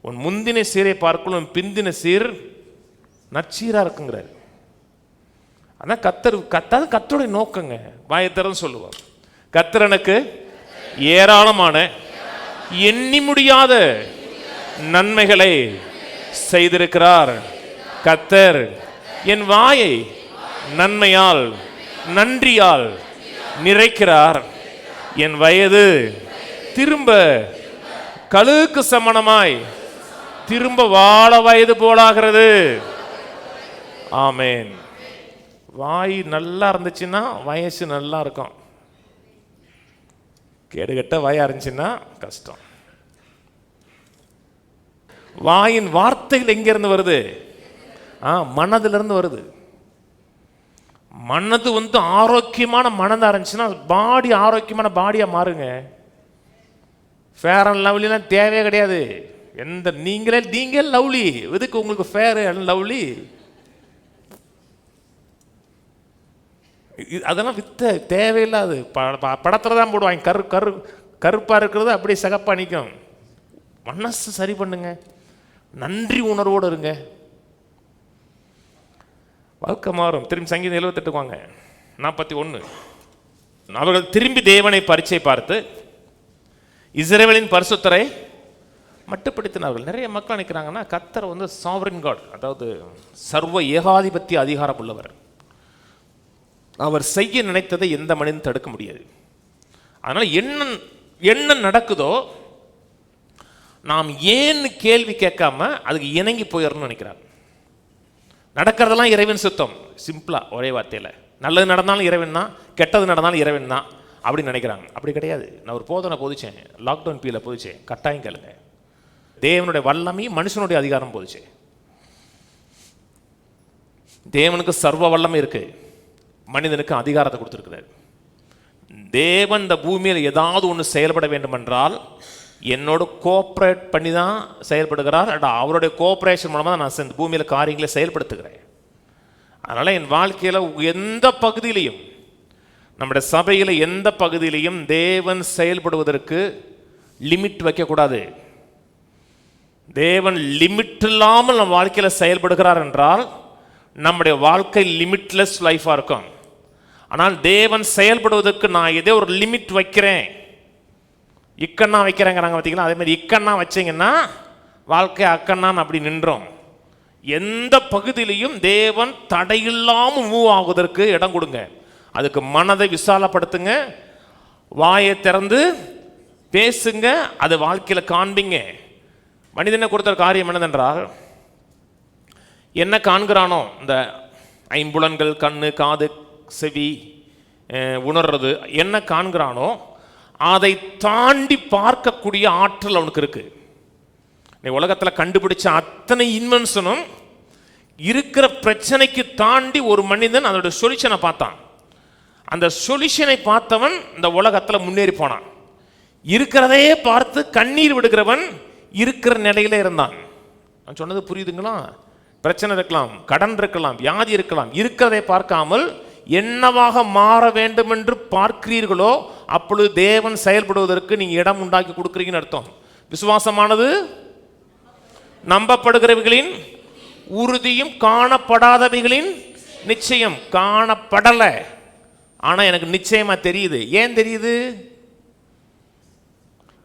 உன் முந்தின சீரை பார்க்கணும், உன் பிந்தின சீர் நச்சீராக இருக்குங்கிறாரு. அதான் கத்தருடைய நோக்கங்க. வாயத்திறன்னு சொல்லுவார், கத்தர் எனக்கு ஏராளமான எண்ணி முடியாத நன்மைகளை செய்திருக்கிறார். கத்தர் என் வாயை நன்மையால் நன்றியால் நிறைக்கிறார். என் வயது திரும்ப கழுகுக்கு சமணமாய் திரும்ப வாழ வயது போலாகிறது. ஆமேன். வாய் நல்லா இருந்துச்சுன்னா வயசு நல்லா இருக்கும். கேடுகட்ட வாயா இருந்துச்சுன்னா கஷ்டம். வாயின் வார்த்தைகள் எங்கிருந்து வருது? மனதிலிருந்து வருது. மனது ஆரோக்கியமான மனதாக இருந்துச்சுன்னா பாடி ஆரோக்கியமான பாடியாக மாறுங்க. ஃபேர் அண்ட் லவ்லிலாம் தேவையே கிடையாது. நீங்கள் லவ்லி, எதுக்கு உங்களுக்கு ஃபேர் அண்ட் லவ்லி? அதெல்லாம் தேவையில்லாது. படத்தில் தான் போடுவாங்க. கருப்பாக இருக்கிறது அப்படியே சிகப்பாக நிற்கும். மனசு சரி பண்ணுங்க, நன்றி உணர்வோடு இருங்க, வாழ்க்கை மாறும். திரும்பி சங்கீதம் 78 வாங்க, 41. அவர்கள் திரும்பி தேவனை பரீட்சை பார்த்து இஸ்ரவேலின் பரிசுத்தரை மட்டுப்படுத்தினார்கள். நிறைய மக்கள் நினைக்கிறாங்கன்னா கர்த்தர் சாவரின் காட், அதாவது சர்வ ஏகாதிபத்திய அதிகாரம் உள்ளவர். அவர் செய்ய நினைத்ததை எந்த மனிதனும் தடுக்க முடியாது. அதனால் என்ன நடக்குதோ நாம் ஏன்னு கேள்வி கேட்காம அதுக்கு இணங்கி போயிடணும்னு நினைக்கிறார். நடக்கிறதெல்லாம் இறைவன் சுத்தம், சிம்பிளாக ஒரே வார்த்தையில். நல்லது நடந்தாலும் இறைவன் தான், கெட்டது நடந்தாலும் இறைவன் தான் அப்படின்னு நினைக்கிறாங்க. அப்படி கிடையாது. நான் ஒரு போதனை போதிச்சேன், லாக்டவுன் பீரியடில் போதிச்சேன், கட்டாயம் கேளுங்க. தேவனுடைய வல்லமையும் மனுஷனுடைய அதிகாரம் போதிச்சேன். தேவனுக்கு சர்வ வல்லமை இருக்கு, மனிதனுக்கு அதிகாரத்தை கொடுத்துருக்கிறார். தேவன் இந்த பூமியில் ஏதாவது ஒன்று செயல்பட வேண்டும் என்றால் என்னோட கோஆப்ரேட் பண்ணி தான் செயல்படுகிறார். அவருடைய கோஆப்ரேஷன் மூலமாக தான் நான் இந்த பூமியில் காரியங்களை செயல்படுத்துகிறேன். அதனால் என் வாழ்க்கையில் எந்த பகுதியிலையும், நம்முடைய சபையில் எந்த பகுதியிலையும் தேவன் செயல்படுவதற்கு லிமிட் வைக்கக்கூடாது. தேவன் லிமிட் இல்லாமல் நம் வாழ்க்கையில் செயல்படுகிறார் என்றால் நம்முடைய வாழ்க்கை லிமிட்லெஸ் லைஃபாக இருக்கும். ஆனால் தேவன் செயல்படுவதற்கு நான் ஏதோ ஒரு லிமிட் வைக்கிறேன், இக்கண்ணா வைக்கிறேங்கிறாங்க பார்த்தீங்களா, அதே மாதிரி இக்கண்ணா வச்சிங்கன்னா வாழ்க்கை அக்கண்ணான்னு அப்படி நின்றோம். எந்த பகுதியிலையும் தேவன் தடையில்லாமல் மூவ் ஆகுவதற்கு இடம் கொடுங்க. அதுக்கு மனதை விசாலப்படுத்துங்க, வாயை திறந்து பேசுங்க, அது வாழ்க்கையில் காண்பிங்க. மனிதனை கொடுத்த காரியம் என்னதென்றால், என்ன காண்கிறானோ இந்த ஐம்புலன்கள், கண்ணு, காது, செவி, உணர்றது, என்ன காண்கிறானோ அதை தாண்டி பார்க்கக்கூடிய ஆற்றல் அவனுக்கு இருக்கு. உலகத்தில் கண்டுபிடிச்ச அத்தனை இன்வென்ஷனும் இருக்கிற பிரச்சனைக்கு தாண்டி ஒரு மனிதன் அதோட சொல்யூஷனை பார்த்தான். அந்த சொல்யூஷனை பார்த்தவன் இந்த உலகத்தில் முன்னேறி போனான். இருக்கிறதையே பார்த்து கண்ணீர் விடுகிறவன் இருக்கிற நிலையில இருந்தான். நான் சொன்னது புரியுதுங்களா? பிரச்சனை இருக்கலாம், கடன் இருக்கலாம், வியாதி இருக்கலாம், இருக்கிறதை பார்க்காமல் என்னவாக மாற வேண்டும் என்று பார்க்கிறீர்களோ அப்பொழுது தேவன் செயல்படுவதற்கு நீங்க இடம் உண்டாக்கி கொடுக்குறீங்கன்னு அர்த்தம். விசுவாசமானது நம்பப்படுகிறவைகளின் உறுதியும் காணப்படாதவைகளின் நிச்சயம். காணப்படல, ஆனா எனக்கு நிச்சயமா தெரியுது. ஏன் தெரியுது?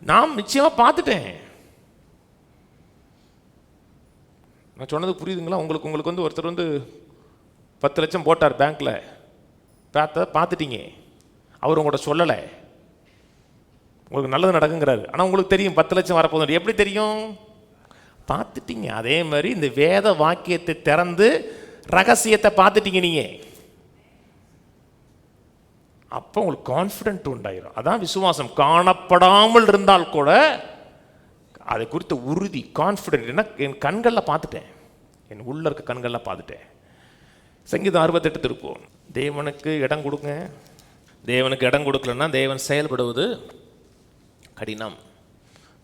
நான் நிச்சயமா பார்த்துட்டேன். நான் சொன்னது புரியுதுங்களா? உங்களுக்கு ஒருத்தர் 10 லட்சம் போட்டார் பேங்க்ல, பார்த்துட்டீங்க. அவர் உங்கள்கிட்ட சொல்லலை, உங்களுக்கு நல்லது நடக்குங்கிறாரு. ஆனால் உங்களுக்கு தெரியும் 10 லட்சம் வரப்போகுது. எப்படி தெரியும்? பார்த்துட்டீங்க. அதே மாதிரி இந்த வேத வாக்கியத்தை திறந்து ரகசியத்தை பார்த்துட்டீங்க நீங்க. அப்போ உங்களுக்கு கான்ஃபிடென்ட் உண்டாயிரும். அதான் விசுவாசம். காணப்படாமல் இருந்தால் கூட அதை குறித்த உறுதி, கான்ஃபிடென்ட். என்ன, என் கண்களில் பார்த்துட்டேன், என் உள்ள இருக்க கண்களில் பார்த்துட்டேன். சங்கீதம் 68 திருப்போம். தேவனுக்கு இடம் கொடுங்க. தேவனுக்கு இடம் கொடுக்கலன்னா தேவன் செயல்படுவது கடினம்.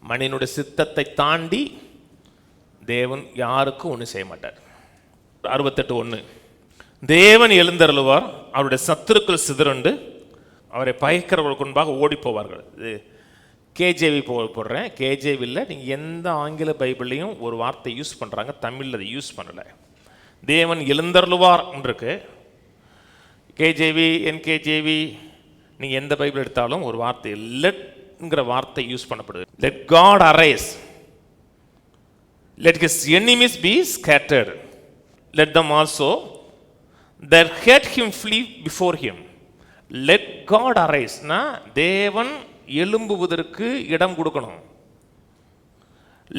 மனிதனுடைய சித்தத்தை தாண்டி தேவன் யாருக்கும் ஒன்றும் செய்ய மாட்டார். 68:1 தேவன் எழுந்தருளுவார், அவருடைய சத்துருக்கள் சிதறண்டு அவரை பயக்கிறவர்களுக்கு முன்பாக ஓடி போவார்கள். இது கேஜேவி போடுறேன். கேஜேவியில் நீங்கள் எந்த ஆங்கில பைபிள்லையும் ஒரு வார்த்தை யூஸ் பண்ணுறாங்க, தமிழில் அதை யூஸ் பண்ணலை. தேவன் எழுந்தருளுவார் இருக்கு. கேஜேவி, என்கேஜேவி, நீங்கள் எந்த பைபிள் எடுத்தாலும் ஒரு வார்த்தை லெட்ங்கிற வார்த்தை யூஸ் பண்ணப்படுது. Let God arise, let his enemies be scattered, let them also that hate him flee before him. let God arise னா தேவன் எழும்புவதற்கு இடம் கொடுக்கணும்.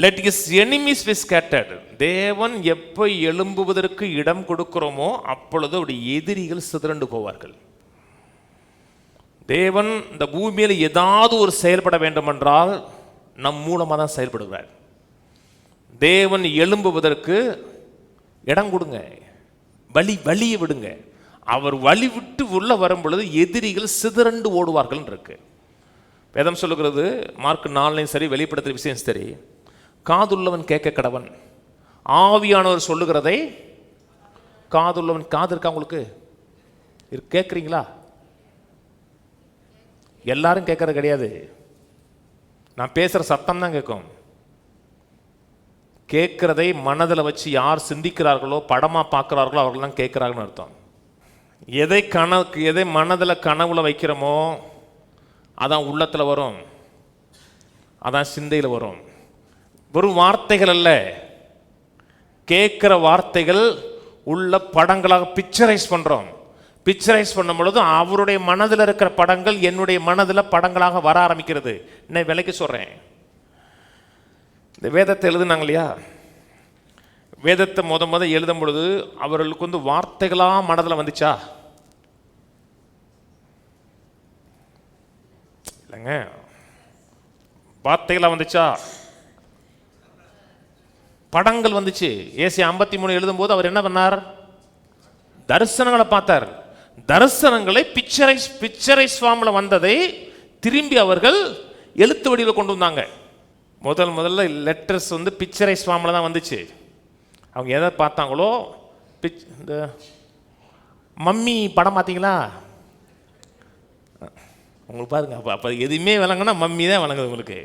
let his enemies be scattered, தேவன் எப்போ எழும்புவதற்கு இடம் கொடுக்கிறோமோ அப்பொழுது அவருடைய எதிரிகள் சிதறண்டு போவார்கள். தேவன் இந்த பூமியில் ஏதாவது ஒரு செயல்பட வேண்டும் என்றால் நம் மூலமாக தான் செயல்படுவார். தேவன் எழும்புவதற்கு இடம் கொடுங்க, வழியை விடுங்க. அவர் வழி விட்டு உள்ள வரும் பொழுது எதிரிகள் சிதறண்டு ஓடுவார்கள் இருக்கு. வேதம் சொல்லுகிறது, மார்க் 4 சரி, வெளிப்படுத்துகிற விஷயம் சரி, காதுள்ளவன் கேட்க கடவன், ஆவியானவர் சொல்லுகிறதை காதுள்ளவன். காது இருக்கா உங்களுக்கு? கேட்குறீங்களா? எல்லாரும் கேட்கறது கிடையாது. நான் பேசுகிற சத்தம் தான் கேட்கும். கேட்குறதை மனதில் வச்சு யார் சிந்திக்கிறார்களோ, படமாக பார்க்குறார்களோ அவர்கள்லாம் கேட்குறாங்கன்னு அர்த்தம். எதை மனதில் கனவுல வைக்கிறோமோ அதான் உள்ளத்தில் வரும், அதான் சிந்தையில் வரும். வெறும் வார்த்தைகள் அல்ல, கேட்குற வார்த்தைகள் உள்ள படங்களாக பிக்சரைஸ் பண்ணுறோம். பிக்சரைஸ் பண்ணும் பொழுது அவருடைய மனதில் இருக்கிற படங்கள் என்னுடைய மனதில் படங்களாக வர ஆரம்பிக்கிறது. இன்னும் விலைக்கு சொல்கிறேன், இந்த வேதத்தை எழுதுனாங்க இல்லையா, வேதத்தை முத எழுதும் பொழுது அவர்களுக்கு வந்து வார்த்தைகளாக மனதில் வந்துச்சா? இல்லைங்க, வார்த்தைகளாக வந்துச்சா? படங்கள் வந்துச்சு. ஏசி 53 எழுதும் போது அவர் என்ன பண்ணார்? தரிசனங்களை பார்த்தார். தரிசனங்களை பிக்சரைஸ் ஃபார்மில் வந்ததை திரும்பி அவர்கள் எழுத்து வடிவில் கொண்டு வந்தாங்க. முதல்ல லெட்டர்ஸ் வந்து பிக்சரைஸ் ஃபார்மில் தான் வந்துச்சு. அவங்க எதை பார்த்தாங்களோ, இந்த மம்மி படம் பார்த்தீங்களா உங்களுக்கு? பாருங்க, அப்போ எதுவுமே விளங்குனா மம்மி தான் விளங்குது உங்களுக்கு.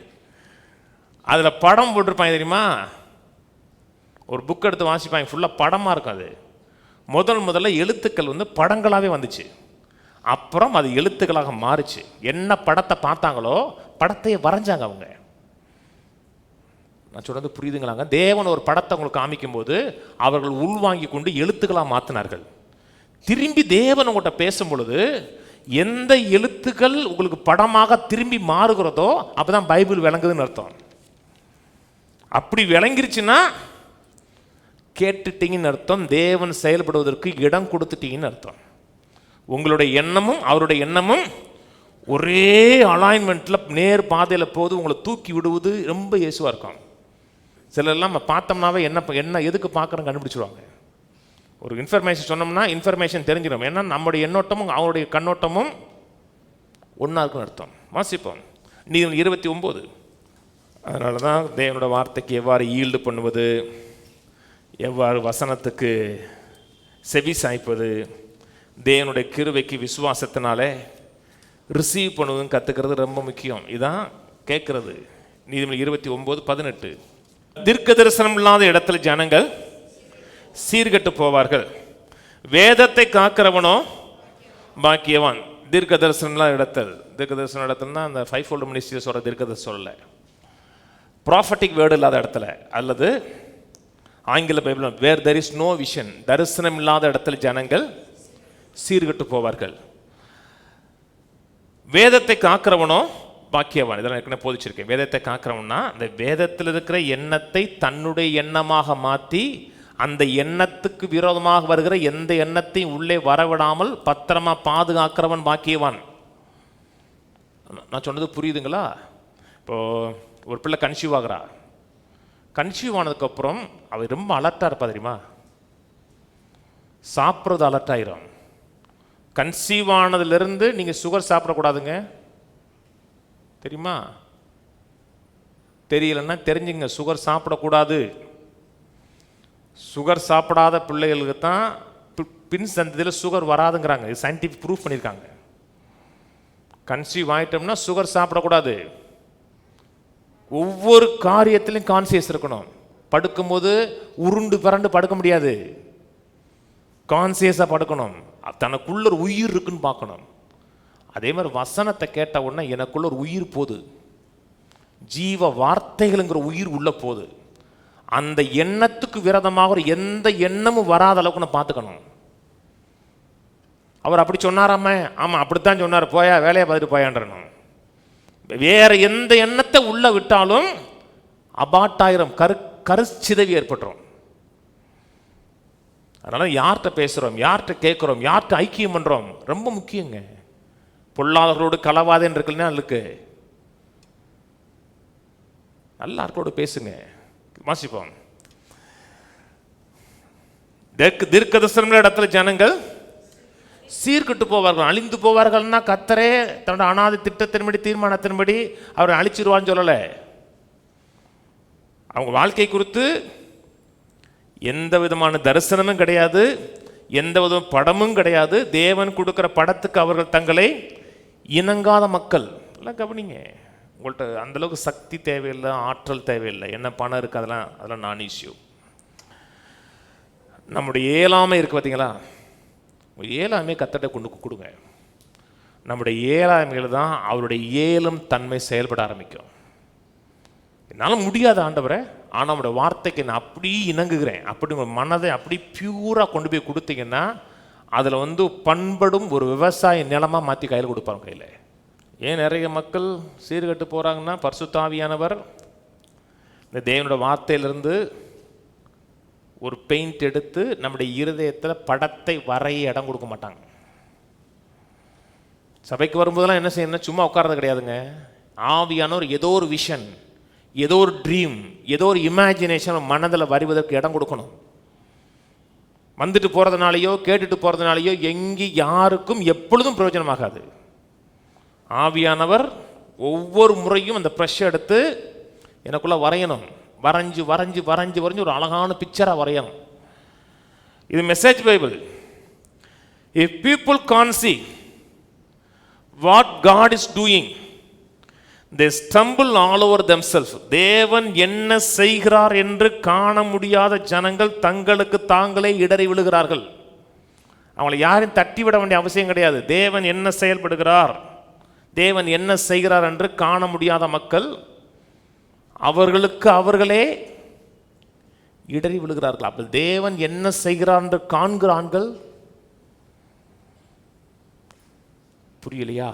அதில் படம் போட்டிருப்பாங்க தெரியுமா? ஒரு புக் எடுத்து வாசிப்பாங்க, ஃபுல்லாக படமாக இருக்கும். அது முதல்ல எழுத்துக்கள் வந்து படங்களாகவே வந்துச்சு. அப்புறம் அது எழுத்துக்களாக மாறிச்சு. என்ன படத்தை பார்த்தாங்களோ படத்தையே வரைஞ்சாங்க அவங்க. நான் சொல்றது புரியுதுங்களாங்க? தேவன் ஒரு படத்தை உங்களுக்கு காமிக்கும் போது அவர்கள் உள்வாங்கி கொண்டு எழுத்துக்களாக மாற்றினார்கள். திரும்பி தேவன் உங்கள்கிட்ட பேசும் பொழுது எந்த எழுத்துக்கள் உங்களுக்கு படமாக திரும்பி மாறுகிறதோ அப்பதான் பைபிள் விளங்குதுன்னு அர்த்தம். அப்படி விளங்கிருச்சுன்னா கேட்டுட்டீங்கன்னு அர்த்தம், தேவன் செயல்படுவதற்கு இடம் கொடுத்துட்டீங்கன்னு அர்த்தம். உங்களுடைய எண்ணமும் அவருடைய எண்ணமும் ஒரே அலைன்மெண்ட்ல நேர் பாதையில் போது உங்களை தூக்கி விடுவது ரொம்ப இயேசுவா இருக்கும். சிலர்லாம் பார்த்தோம்னாவே என்ன எதுக்கு பார்க்குறோம் கண்டுபிடிச்சிருவாங்க. ஒரு இன்ஃபர்மேஷன் சொன்னோம்னா இன்ஃபர்மேஷன் தெரிஞ்சிடும். ஏன்னா நம்முடைய எண்ணோட்டமும் அவருடைய கண்ணோட்டமும் ஒன்றா இருக்குன்னு அர்த்தம். வாசிப்போம் நீதிமொழி 29. அதனால தான் தேவனோட வார்த்தைக்கு எவ்வாறு ஈல்டு பண்ணுவது, எவ்வாறு வசனத்துக்கு செவி சாய்ப்பது, தேவனுடைய கிருபைக்கு விசுவாசத்தினாலே ரிசீவ் பண்ணுவதுன்னு கற்றுக்கிறது ரொம்ப முக்கியம். இதான் கேட்குறது. நீதிமொழி 29:18. தீர்க்க தரிசனம் இல்லாத இடத்துல ஜனங்கள் சீர்கெட்டு போவார்கள், வேதத்தை காக்கிறவனோ பாக்கியவான். தீர்க்க தரிசனம் இல்லாத இடத்துல அந்த 5-fold மினிஸ்ட்ரி சொல்கிற தீர்க்க தரிசனம் சொல்லலை, ப்ராஃபட்டிக் வேர்டு இல்லாத இடத்துல, அல்லது ஆங்கில Bible where there is no vision, தரிசனம் இல்லாத இடத்துல ஜனங்கள் சீர்கெட்டு போவார்கள். வேதத்தை காக்கிறவனோ பாக்கியவான். இதெல்லாம் ஏற்கனவே போதிச்சிருக்கேன். வேதத்தை காக்கிறவன்னா அந்த வேதத்தில் இருக்கிற எண்ணத்தை தன்னுடைய எண்ணமாக மாற்றி அந்த எண்ணத்துக்கு விரோதமாக வருகிற எந்த எண்ணத்தையும் உள்ளே வரவிடாமல் பத்திரமா பாதுகாக்கிறவன் பாக்கியவான். நான் சொன்னது புரியுதுங்களா? இப்போ ஒரு பிள்ளை கன்சீவ் ஆகிறா, கன்சீவ் ஆனதுக்கப்புறம் அவர் ரொம்ப அலர்ட்டாக இருப்பா தெரியுமா? சாப்பிட்றது அலர்ட் ஆயிரும். கன்சீவ் ஆனதுலேருந்து நீங்கள் சுகர் சாப்பிடக்கூடாதுங்க, தெரியுமா? தெரியலன்னா தெரிஞ்சுங்க, சுகர் சாப்பிடக்கூடாது. சுகர் சாப்பிடாத பிள்ளைகளுக்கு தான் பின் சந்ததியில் சுகர் வராதுங்கிறாங்க. இது சயின்டிஃபிக் ப்ரூஃப் பண்ணியிருக்காங்க. கன்சீவ் ஆகிட்டோம்னா சுகர் சாப்பிடக்கூடாது. ஒவ்வொரு காரியத்திலையும் கான்சியஸ் இருக்கணும். படுக்கும்போது உருண்டு பிறண்டு படுக்க முடியாது, கான்சியஸாக படுக்கணும். தனக்குள்ள ஒரு உயிர் இருக்குன்னு பார்க்கணும். அதே மாதிரி வசனத்தை கேட்ட உடனே எனக்குள்ள ஒரு உயிர் போகுது, ஜீவ வார்த்தைகள்ங்கிற உயிர் உள்ள போகுது. அந்த எண்ணத்துக்கு விரோதமாக ஒரு எந்த எண்ணமும் வராத அளவுக்கு நான் பார்த்துக்கணும். அவர் அப்படி சொன்னாராம, ஆமாம் அப்படித்தான் சொன்னார், போயா வேலையை பார்த்துட்டு போயான்றணும். வேற எந்த எண்ணத்தை உள்ள விட்டாலும் அபாட்டாயிரம் கருச்சிதவி ஏற்பட்டுரும். அதனால யார்கிட்ட பேசுகிறோம், யார்கிட்ட கேட்குறோம், யார்கிட்ட ஐக்கியம் பண்ணுறோம் ரொம்ப முக்கியங்க. பொல்லாதவர்களோடு கலவாதேன்னு இருக்குன்னா இருக்கு, நல்ல ஆட்களோடு பேசுங்க. வாசிப்போம். தீர்க்க தரிசனம் இடத்துல ஜனங்கள் சீர்கெட்டு போவார்கள், அழிந்து போவார்கள்னா கர்த்தரே தன்னோட அனாதை திட்டத்தின்படி தீர்மானத்தின்படி அவரை அழிச்சிருவான்னு சொல்லலை. அவங்க வாழ்க்கை குறித்து எந்த விதமான தரிசனமும் கிடையாது, எந்த விதமான படமும் கிடையாது. தேவன் கொடுக்குற படத்துக்கு அவர்கள் தங்களை இணங்காத மக்கள். எல்லாம் கவனிங்க, உங்கள்கிட்ட அந்தளவுக்கு சக்தி தேவையில்லை, ஆற்றல் தேவையில்லை, என்ன பணம் இருக்குது, அதெல்லாம் நான் இஷ்யூ. நம்முடைய இயலாமை இருக்குது பார்த்தீங்களா, இயலாமையை கர்த்தர்ட்ட கொண்டு கொடுங்க. நம்முடைய இயலாமையில் தான் அவருடைய இயலும் தன்மை செயல்பட ஆரம்பிக்கும். என்னால் முடியாத ஆண்டவரை, ஆனால் நம்முடைய வார்த்தைக்கு நான் அப்படி இணங்குகிறேன், அப்படி உங்கள் மனதை அப்படி பியூராக கொண்டு போய் கொடுத்தீங்கன்னா அதில் பண்படும் ஒரு விவசாய நிலமாக மாற்றி கையில் கொடுப்பாங்க கையில். ஏன் நிறைய மக்கள் சீர்கட்டு போகிறாங்கன்னா, பரிசுத்த ஆவியானவர் இந்த தேவனோட வார்த்தையிலிருந்து ஒரு பெயிண்ட் எடுத்து நம்முடைய இருதயத்தில் படத்தை வரைய இடம் கொடுக்க மாட்டாங்க. சபைக்கு வரும்போதெல்லாம் என்ன செய்யணும், சும்மா உட்கார்றது கிடையாதுங்க. ஆவியானவர் ஏதோ ஒரு விஷன், ஏதோ ஒரு ட்ரீம், ஏதோ ஒரு இமேஜினேஷன் மனதில் வருவதற்கு இடம் கொடுக்கணும். வந்துட்டு போகிறதுனாலையோ கேட்டுட்டு போகிறதுனாலையோ எங்கே யாருக்கும் எப்பொழுதும் பிரயோஜனமாகாது. ஆவியானவர் ஒவ்வொரு முறையும் அந்த ப்ரெஷ் எடுத்து எனக்குள்ளே வரையணும், வரைஞ்சு வரைஞ்சு வரைஞ்சு வரைஞ்சு ஒரு அழகான பிக்சராக வரையணும். இது message Bible. If people can see what God is doing, they stumble all over themselves. தேவன் என்ன செய்கிறார் என்று காண முடியாத ஜனங்கள் தங்களுக்கு தாங்களே இடறி விழுகிறார்கள். அவங்களை யாரையும் தட்டி விட வேண்டிய அவசியம் கிடையாது. தேவன் என்ன செயல்படுகிறார், தேவன் என்ன செய்கிறார் என்று காண முடியாத மக்கள் அவர்களுக்கு அவர்களே இடறி விழுகிறார்கள். அப்படி தேவன் என்ன செய்கிறார் என்று காண்கிற ஆண்கள், புரியலையா,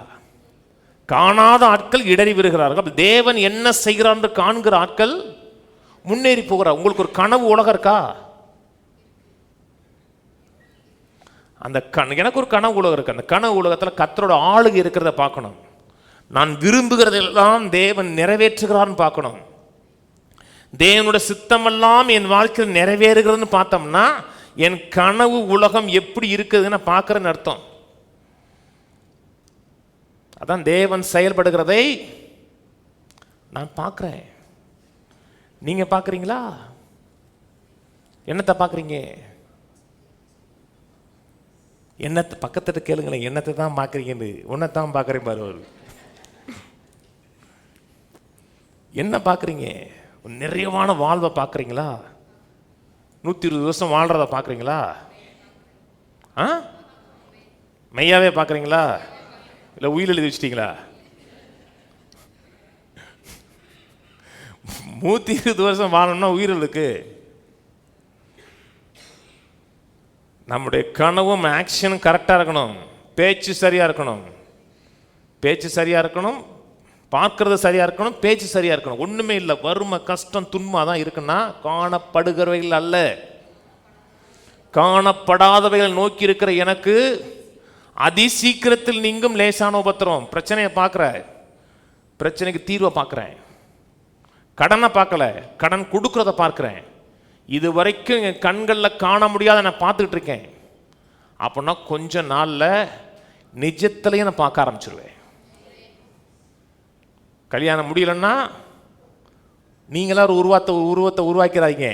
காணாத ஆட்கள் இடறி விழுகிறார்கள். தேவன் என்ன செய்கிறார் என்று காண்கிற ஆட்கள் முன்னேறி போகிறார். உங்களுக்கு ஒரு கனவு உலகம் இருக்கா? அந்த எனக்கு ஒரு கனவு உலகம் இருக்கு. அந்த கனவு உலகத்தில் கர்த்தரோட ஆளுகை இருக்கிறத பார்க்கணும். நான் விரும்புகிறதெல்லாம் தேவன் நிறைவேற்றுகிறான்னு பார்க்கணும். தேவனோட சித்தமெல்லாம் என் வாழ்க்கையில் நிறைவேறுகிறதுன்னு பார்த்தோம்னா என் கனவு உலகம் எப்படி இருக்குதுன்னு பார்க்குறேன்னு அர்த்தம். அதான் தேவன் செயல்படுகிறதை நான் பார்க்குறேன். நீங்க பார்க்குறீங்களா? என்னத்தை பார்க்குறீங்க? என்னத்தை பக்கத்துல கேளுங்களேன், என்னத்தை தான் பார்க்குறீங்கன்னு. உன்னைத்தான் பார்க்குறேன் பாரு. என்ன பார்க்குறீங்க? நிறைவான வாழ்வை பார்க்குறீங்களா? 120 வருஷம் வாழ்கிறத பார்க்குறீங்களா? மெய்யாவே பார்க்குறீங்களா? இல்லை உயிர் எழுதி வச்சிட்டீங்களா? 120 வருஷம் வாழணும்னா உயிர்களுக்கு நம்முடைய கனவும் ஆக்ஷனும் கரெக்டாக இருக்கணும். பேச்சு சரியாக இருக்கணும், பேச்சு சரியாக இருக்கணும், பார்க்கறது சரியாக இருக்கணும், பேச்சு சரியாக இருக்கணும். ஒன்றுமே இல்லை, வறுமை கஷ்டம் துன்பம் தான் இருக்குன்னா காணப்படுகிறவைகள் அல்ல, காணப்படாதவைகள் நோக்கி இருக்கிற எனக்கு அதிசீக்கிரத்தில் நீங்கும் லேசான உபத்திரம். பிரச்சனையை பார்க்குற, பிரச்சனைக்கு தீர்வை பார்க்குறேன். கடனை பார்க்கல, கடன் கொடுக்குறத பார்க்குறேன். இது வரைக்கும் என் கண்களில் காண முடியாத நான் பார்த்துக்கிட்டு இருக்கேன். அப்படின்னா கொஞ்ச நாளில் நிஜத்திலையும் நான் பார்க்க ஆரம்பிச்சிருவேன். கல்யாணம் முடியலன்னா நீங்களா ஒரு உருவத்தை உருவாக்கிறாங்க.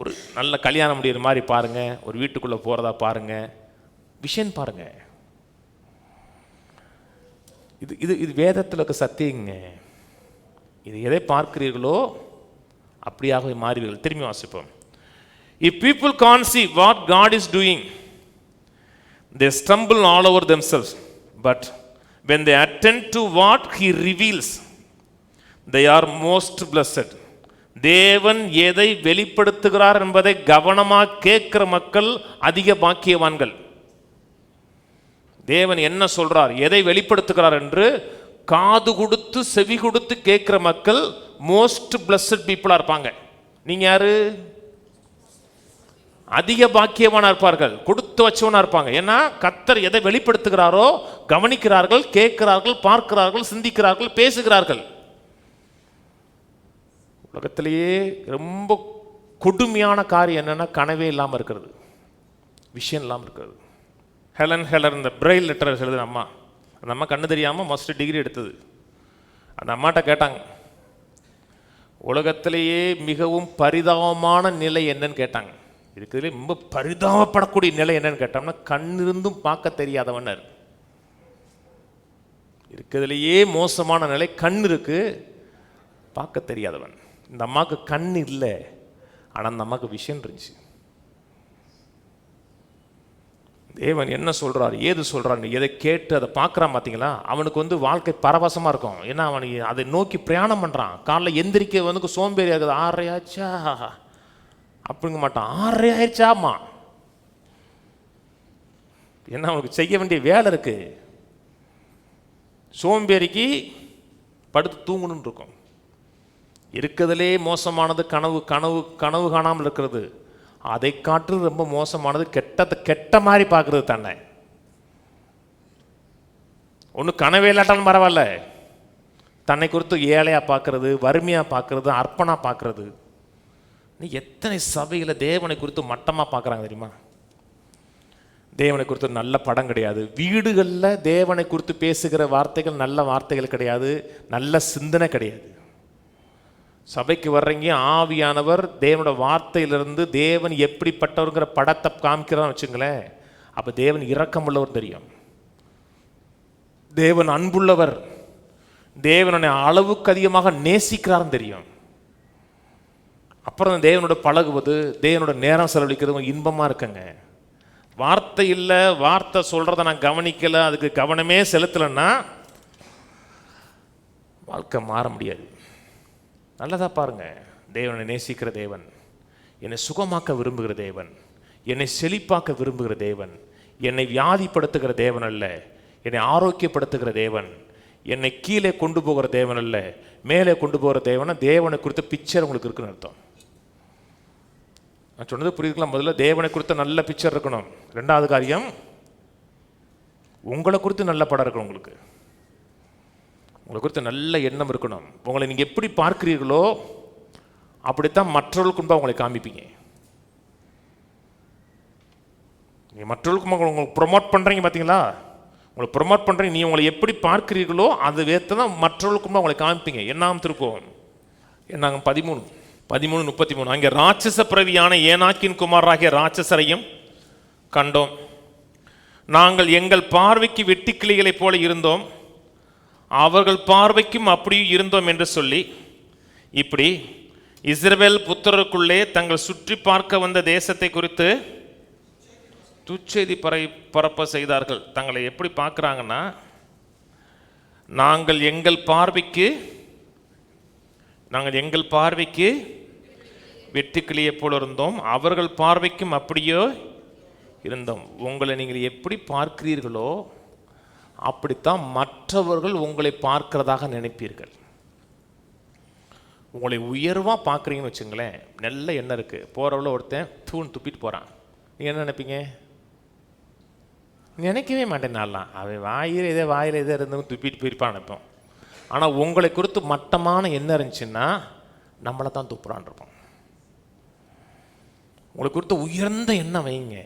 ஒரு நல்ல கல்யாணம் முடிகிற மாதிரி பாருங்க, ஒரு வீட்டுக்குள்ளே போகிறதா பாருங்க, விஷயம் பாருங்க. இது இது இது வேதத்தில் இருக்க சத்தியங்க. இது எதை பார்க்கிறீர்களோ அப்படியாகவே மாறுவீர்கள். திரும்பி வாசிப்போம். If people can't see what God is doing, they stumble all over themselves. But when they attend to what He reveals, they are most blessed. தேவன் எதை வெளிப்படுத்துகிறார் என்பதை கவனமாக கேட்கிற மக்கள் அதிக பாக்கியவான்கள். தேவன் என்ன சொல்றார், எதை வெளிப்படுத்துகிறார் என்று காது கொடுத்து செவி கொடுத்து கேட்கிற மக்கள் மோஸ்ட் பிளஸட் பீப்புளா இருப்பாங்க. நீங்க யாரு? அதிக பாக்கியவானா இருப்பார்கள், கொடுத்து வச்சவனா இருப்பாங்க. ஏன்னா கர்த்தர் எதை வெளிப்படுத்துகிறாரோ கவனிக்கிறார்கள், கேட்கிறார்கள், பார்க்கிறார்கள், சிந்திக்கிறார்கள், பேசுகிறார்கள். உலகத்திலேயே ரொம்ப கொடுமையான காரியம் என்னன்னா கனவே இல்லாமல் இருக்கிறது, விஷயம் இல்லாமல் இருக்கிறது. ஹெலன் ஹெலர் இந்த பிரெயில் லெட்டர் எழுதுன அம்மா. அந்த அம்மா கண்ணு தெரியாமல் மஸ்ட் டிகிரி எடுத்தது. அந்த அம்மாட்ட கேட்டாங்க, உலகத்திலேயே மிகவும் பரிதாபமான நிலை என்னன்னு கேட்டாங்க. இருக்கிறதுலே ரொம்ப பரிதாபப்படக்கூடிய நிலை என்னன்னு கேட்டோம்னா, கண் இருந்தும் பார்க்க தெரியாதவனர். இருக்கிறதுலையே மோசமான நிலை கண் இருக்கு, பார்க்க தெரியாதவன். இந்த அம்மாவுக்கு கண் இல்லை, ஆனால் அந்த அம்மாவுக்கு விஷன் இருந்துச்சு. தேவன் என்ன சொல்கிறார், ஏது சொல்கிறார், எதை கேட்டு அதை பார்க்குறான் பார்த்தீங்களா, அவனுக்கு வாழ்க்கை பரவசமாக இருக்கும். ஏன்னா அவனுக்கு அதை நோக்கி பிரயாணம் பண்ணுறான். காலைல எந்திரிக்க சோம்பேறி ஆகுது. 6:30 ஆச்சா அப்படிங்க மாட்டான், 6:30 ஆயிடுச்சாமா. ஏன்னா அவனுக்கு செய்ய வேண்டிய வேலை இருக்கு. சோம்பேறிக்கு படுத்து தூங்கணும்னு இருக்கும். இருக்கிறதுலே மோசமானது கனவு கனவு கனவு காணாமல் இருக்கிறது. அதை காட்டு ரொம்ப மோசமானது கெட்ட மாதிரி பார்க்கறது தானே. ஒன்றும் கனவே இல்லாட்டாலும் பரவாயில்ல, தன்னை குறித்து ஏழையாக பார்க்கறது, வறுமையாக பார்க்கறது, அர்ப்பணாக பார்க்கறது. நீ எத்தனை சபையில் தேவனை குறித்து மட்டமாக பார்க்குறாங்க தெரியுமா? தேவனை குறித்து நல்ல படம் கிடையாது. வீடுகளில் தேவனை குறித்து பேசுகிற வார்த்தைகள் நல்ல வார்த்தைகள் கிடையாது, நல்ல சிந்தனை கிடையாது. சபைக்கு வர்றீங்க, ஆவியானவர் தேவனோட வார்த்தையிலிருந்து தேவன் எப்படிப்பட்டவருங்கிற படத்தை காமிக்கிறான்னு வச்சுங்களேன். அப்போ தேவன் இரக்கமுள்ளவர் தெரியும், தேவன் அன்புள்ளவர், தேவனை அளவுக்கு அதிகமாக நேசிக்கிறார்னு தெரியும். அப்புறம் தேவனோட பழகுவது, தேவனோட நேரம் செலவழிக்கிறது இன்பமாக இருக்குங்க. வார்த்தை இல்லை, வார்த்தை சொல்கிறத நான் கவனிக்கலை, அதுக்கு கவனமே செலுத்தலைன்னா வாழ்க்கை மாற முடியாது. நல்லதா பாருங்க, தேவனை நேசிக்கிற தேவன், என்னை சுகமாக்க விரும்புகிற தேவன், என்னை செழிப்பாக்க விரும்புகிற தேவன், என்னை வியாதிப்படுத்துகிற தேவன் அல்ல, என்னை ஆரோக்கியப்படுத்துகிற தேவன், என்னை கீழே கொண்டு போகிற தேவன் அல்ல, மேலே கொண்டு போகிற தேவனை. தேவனை குறித்த பிக்சர் உங்களுக்கு இருக்குன்னு அர்த்தம். நான் சொன்னது புரியுதுக்கலாம்? முதல்ல தேவனை குறித்த நல்ல பிக்சர் இருக்கணும். ரெண்டாவது காரியம், உங்களை குறித்து நல்ல படம் இருக்கணும். உங்களை குறித்து நல்ல எண்ணம் இருக்கணும். உங்களை நீங்கள் எப்படி பார்க்கிறீர்களோ அப்படித்தான் மற்றவர்களுக்கு முன்பாக உங்களை காமிப்பீங்க. நீங்கள் மற்றவர்களுக்கு உங்களுக்கு ப்ரொமோட் பண்ணுறீங்க பார்த்தீங்களா, உங்களை ப்ரொமோட் பண்ணுறீங்க. நீ உங்களை எப்படி பார்க்கிறீர்களோ அது வேற்று தான் மற்றவர்களுக்கு முன்பாக உங்களை காமிப்பீங்க. என்னாகும் திருப்போம், என்னாகும் 13:33. அங்கே ராட்சச பிரவியான ஏனாக்கின் குமாராகிய ராட்சசரையும் கண்டோம். நாங்கள் எங்கள் பார்வைக்கு வெட்டி கிளிகளைப் போல இருந்தோம், அவர்கள் பார்வைக்கும் அப்படியே இருந்தோம் என்று சொல்லி, இப்படி இஸ்ரவேல் புத்திரருக்குள்ளே தங்கள் சுற்றி பார்க்க வந்த தேசத்தை குறித்து துச்செய்தி பரப்ப செய்தார்கள். தங்களை எப்படி பார்க்குறாங்கன்னா, நாங்கள் எங்கள் பார்வைக்கு வெட்டுக்கிளியை போல இருந்தோம், அவர்கள் பார்வைக்கும் அப்படியோ இருந்தோம். உங்களை நீங்கள் எப்படி பார்க்கிறீர்களோ அப்படித்தான் மற்றவர்கள் உங்களை பார்க்கிறதாக நினைப்பீர்கள். உங்களை உயர்வாக பார்க்குறீங்கன்னு வச்சுங்களேன், நல்ல எண்ணம் இருக்குது, போகிறவள ஒருத்தன் தூண் துப்பிட்டு போகிறான், நீங்கள் என்ன நினைப்பீங்க? நினைக்கவே மாட்டேன். நான்லாம் அவன் வாயில் எதோ இருந்தவங்க துப்பிட்டு போயிருப்பான் நினைப்போம். ஆனால் உங்களை குறித்து மட்டமான எண்ணம் இருந்துச்சுன்னா நம்மளை தான் துப்புறான் இருப்போம். உங்களை குறித்து உயர்ந்த எண்ணம் வைங்க.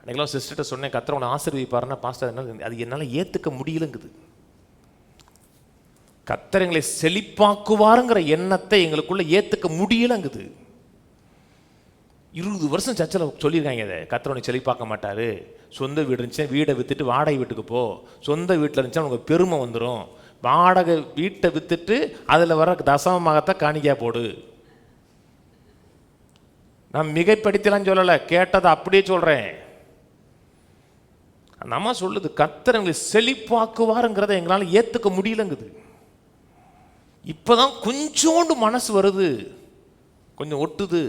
அன்றைக்கெல்லாம் சிஸ்டர்கிட்ட சொன்னேன், கர்த்தர் உங்களை ஆசீர்வதிப்பாருன்னா, பாஸ்டர் என்ன அது என்னால் ஏற்றுக்க முடியலங்குது. கர்த்தர் எங்களை செழிப்பாக்குவாருங்கிற எண்ணத்தை எங்களுக்குள்ள ஏற்றுக்க முடியலங்குது. 20 வருஷம் சர்ச்சில் சொல்லியிருக்காங்க, இதை கர்த்தர் உன்னை செழிப்பாக்க மாட்டார், சொந்த வீடு இருந்துச்சுன்னா வீடை விற்றுட்டு வாடகை வீட்டுக்கு போ, சொந்த வீட்டில் இருந்துச்சா உனக்கு பெருமை வந்துடும், வாடகை வீட்டை விற்றுட்டு அதில் வர தசமமாகத்தான் காணிக்கா போடு. நான் மிகைப்படுத்தலாம் சொல்லலை, கேட்டதை அப்படியே சொல்கிறேன். நம்ம சொல்லுது, கர்த்தர் எங்களை செழிப்பாக்குவாருங்கிறத எங்களால் ஏற்றுக்க முடியலங்குது. இப்போதான் கொஞ்சோண்டு மனசு வருது, கொஞ்சம் ஒட்டுது.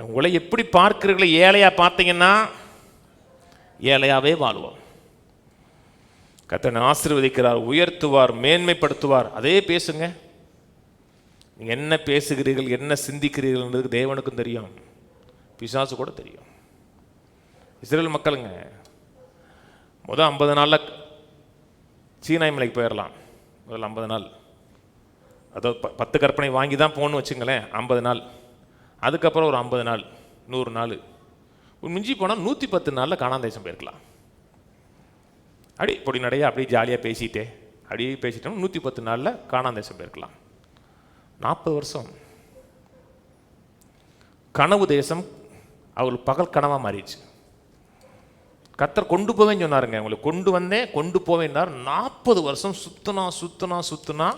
உங்களை எப்படி பார்க்கிறீர்களோ, ஏழையா பார்த்தீங்கன்னா ஏழையாவே வாழ்வோம். கர்த்தர் ஆசீர்வதிக்கிறார், உயர்த்துவார், மேன்மைப்படுத்துவார். அதே பேசுங்க. நீங்கள் என்ன பேசுகிறீர்கள், என்ன சிந்திக்கிறீர்கள்ன்றது தேவனுக்கும் தெரியும், பிசாசு கூட தெரியும். இஸ்ரேல் மக்களுங்க முதல் 50 நாளில் சீனாய் மலைக்கு போயிடலாம். முதல் 50 நாள், அதாவது 10 கற்பனை வாங்கி தான் போகணும்னு வச்சுங்களேன், 50 நாள். அதுக்கப்புறம் ஒரு 50 நாள், 100 நாள், மிஞ்சி போனால் 110 நாளில் கானான் தேசம் போயிருக்கலாம். அப்படி பொடி நடையா அப்படியே ஜாலியாக பேசிட்டே அப்படியே பேசிட்டோம் 110 நாளில் கானான் தேசம் போயிருக்கலாம். 40 வருஷம் கனவு தேசம் அவங்களுக்கு பகல் கனவாக மாறிடுச்சு. கர்த்தர் கொண்டு போவேன்னு சொன்னாருங்க, அவங்களுக்கு கொண்டு வந்தேன் கொண்டு போவேன்னார். 40 வருஷம் சுத்துனா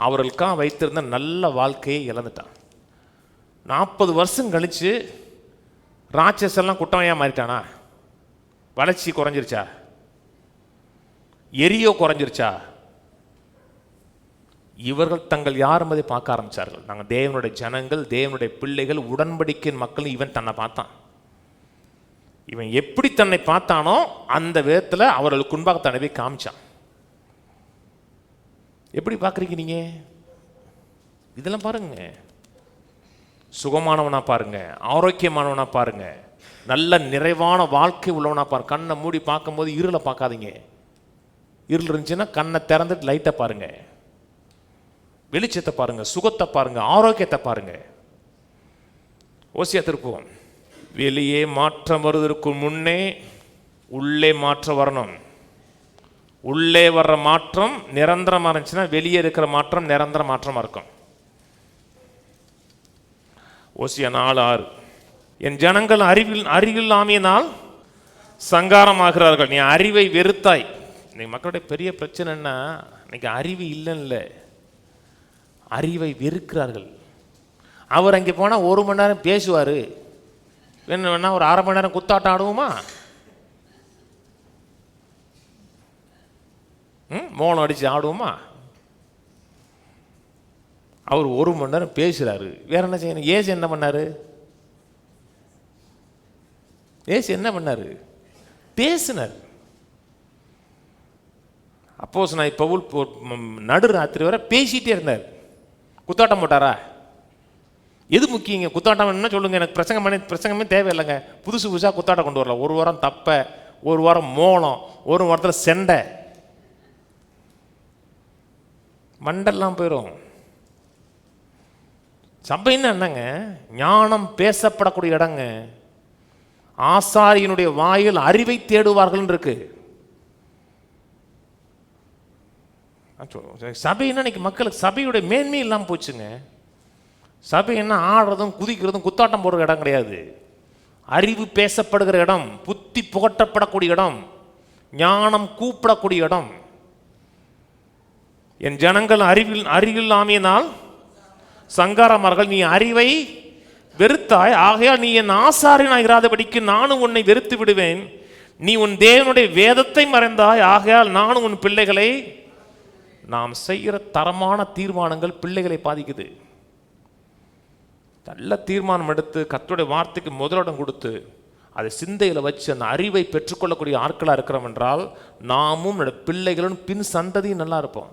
அவர்களுக்காக வைத்திருந்த நல்ல வாழ்க்கையை இழந்துட்டான். 40 வருஷம் கழிச்சு ராட்சஸெல்லாம் குட்டமையாக மாறிட்டானா? வளர்ச்சி குறைஞ்சிருச்சா? எரியோ குறைஞ்சிருச்சா? இவர்கள் தங்கள் யார் என்பதை பார்க்க ஆரம்பித்தார்கள். நாங்கள் தேவனுடைய ஜனங்கள், தேவனுடைய பிள்ளைகள், உடன்படிக்கையின் மக்கள். இவன் தன்னை பார்த்தான். இவன் எப்படி தன்னை பார்த்தானோ அந்த விதத்தில் அவர்களுக்கு முன்பாக தன்னை போய் காமிச்சான். எப்படி பார்க்குறீங்க நீங்க? இதெல்லாம் பாருங்க. சுகமானவனா பாருங்க, ஆரோக்கியமானவனா பாருங்க, நல்ல நிறைவான வாழ்க்கை உள்ளவனா பாருங்க. கண்ணை மூடி பார்க்கும்போது இருளை பார்க்காதீங்க. இருள் இருந்துச்சுன்னா கண்ணை திறந்துட்டு லைட்டை பாருங்க, வெளிச்சத்தை பாருங்க, சுகத்தை பாருங்க, ஆரோக்கியத்தை பாருங்க. ஓசியா திருப்புவோம். வெளியே மாற்றம் வருவதற்கு முன்னே உள்ளே மாற்றம் வரணும். உள்ளே வர்ற மாற்றம் நிரந்தரமாக இருந்துச்சுன்னா வெளியே இருக்கிற மாற்றம் நிரந்தர மாற்றமாக இருக்கும். ஓசியா 4:6. என் ஜனங்கள் அறிவில்லாமையினால் சங்காரமாகிறார்கள். நீ அறிவை வெறுத்தாய். இன்னைக்கு மக்களுடைய பெரிய பிரச்சனை என்ன? இன்னைக்கு அறிவு இல்லைன்னு, அறிவை வெறுக்கிறார்கள். அவர் அங்கே போனால் 1 மணி நேரம் பேசுவார், என்ன வேணா ஒரு 1/2 மணி நேரம் குத்தாட்டம் ஆடுவோமா? மோளம் அடித்து ஆடுவோமா? அவர் 1 மணி நேரம் பேசுகிறாரு, வேற என்ன செய்யணும்? ஏசு என்ன பண்ணாரு? ஏசு என்ன பண்ணாரு? பேசினார். அப்போஸ்தலனாகிய பவுல் நடு ராத்திரி வரை பேசிகிட்டே இருந்தார். குத்தாட்டம் போட்டாரா? எது முக்கியங்க? குத்தாட்டம் என்ன சொல்லுங்க, எனக்கு பிரசங்கமே தேவையில்லைங்க. புதுசாக குத்தாட்டம் கொண்டு வரல. 1 வாரம் தப்ப, 1 வாரம் மோளம், 1 வாரத்தில் செண்டை, மண்டெல்லாம் போயிடும். சபைன்னு என்னங்க? ஞானம் பேசப்படக்கூடிய இடங்க. ஆசாரியனுடைய வாயில் அறிவை தேடுவார்கள் இருக்கு. சபைன்னா இன்னைக்கு மக்களுக்கு சபையுடைய மேன்மை இல்லாமல் போச்சுங்க. சபை என்ன ஆடுறதும் குதிக்கிறதும் குத்தாட்டம் போடுற இடம் கிடையாது. அறிவு பேசப்படுகிற இடம், புத்தி புகட்டப்படக்கூடிய இடம், ஞானம் கூப்பிடக்கூடிய இடம். என் ஜனங்கள் அறிவில்லாமையினால் சங்காரமார்கள். நீ அறிவை வெறுத்தாய், ஆகையால் நீ என் ஆசாரியனாய் இராதபடிக்கு நானும் உன்னை வெறுத்து விடுவேன். நீ உன் தேவனுடைய வேதத்தை மறைந்தாய், ஆகையால் நானும் உன் பிள்ளைகளை. நாம் செய்கிற தரமான தீர்மானங்கள் பிள்ளைகளை பாதிக்குது. நல்ல தீர்மானம் எடுத்து கர்த்தருடைய வார்த்தைக்கு முதலிடம் கொடுத்து அதை சிந்தையில் வச்சு அந்த அறிவை பெற்றுக்கொள்ளக்கூடிய ஆட்களாக இருக்கிறோம் என்றால் நாமும் பிள்ளைகளும் பின் சந்ததியும் நல்லா இருப்போம்.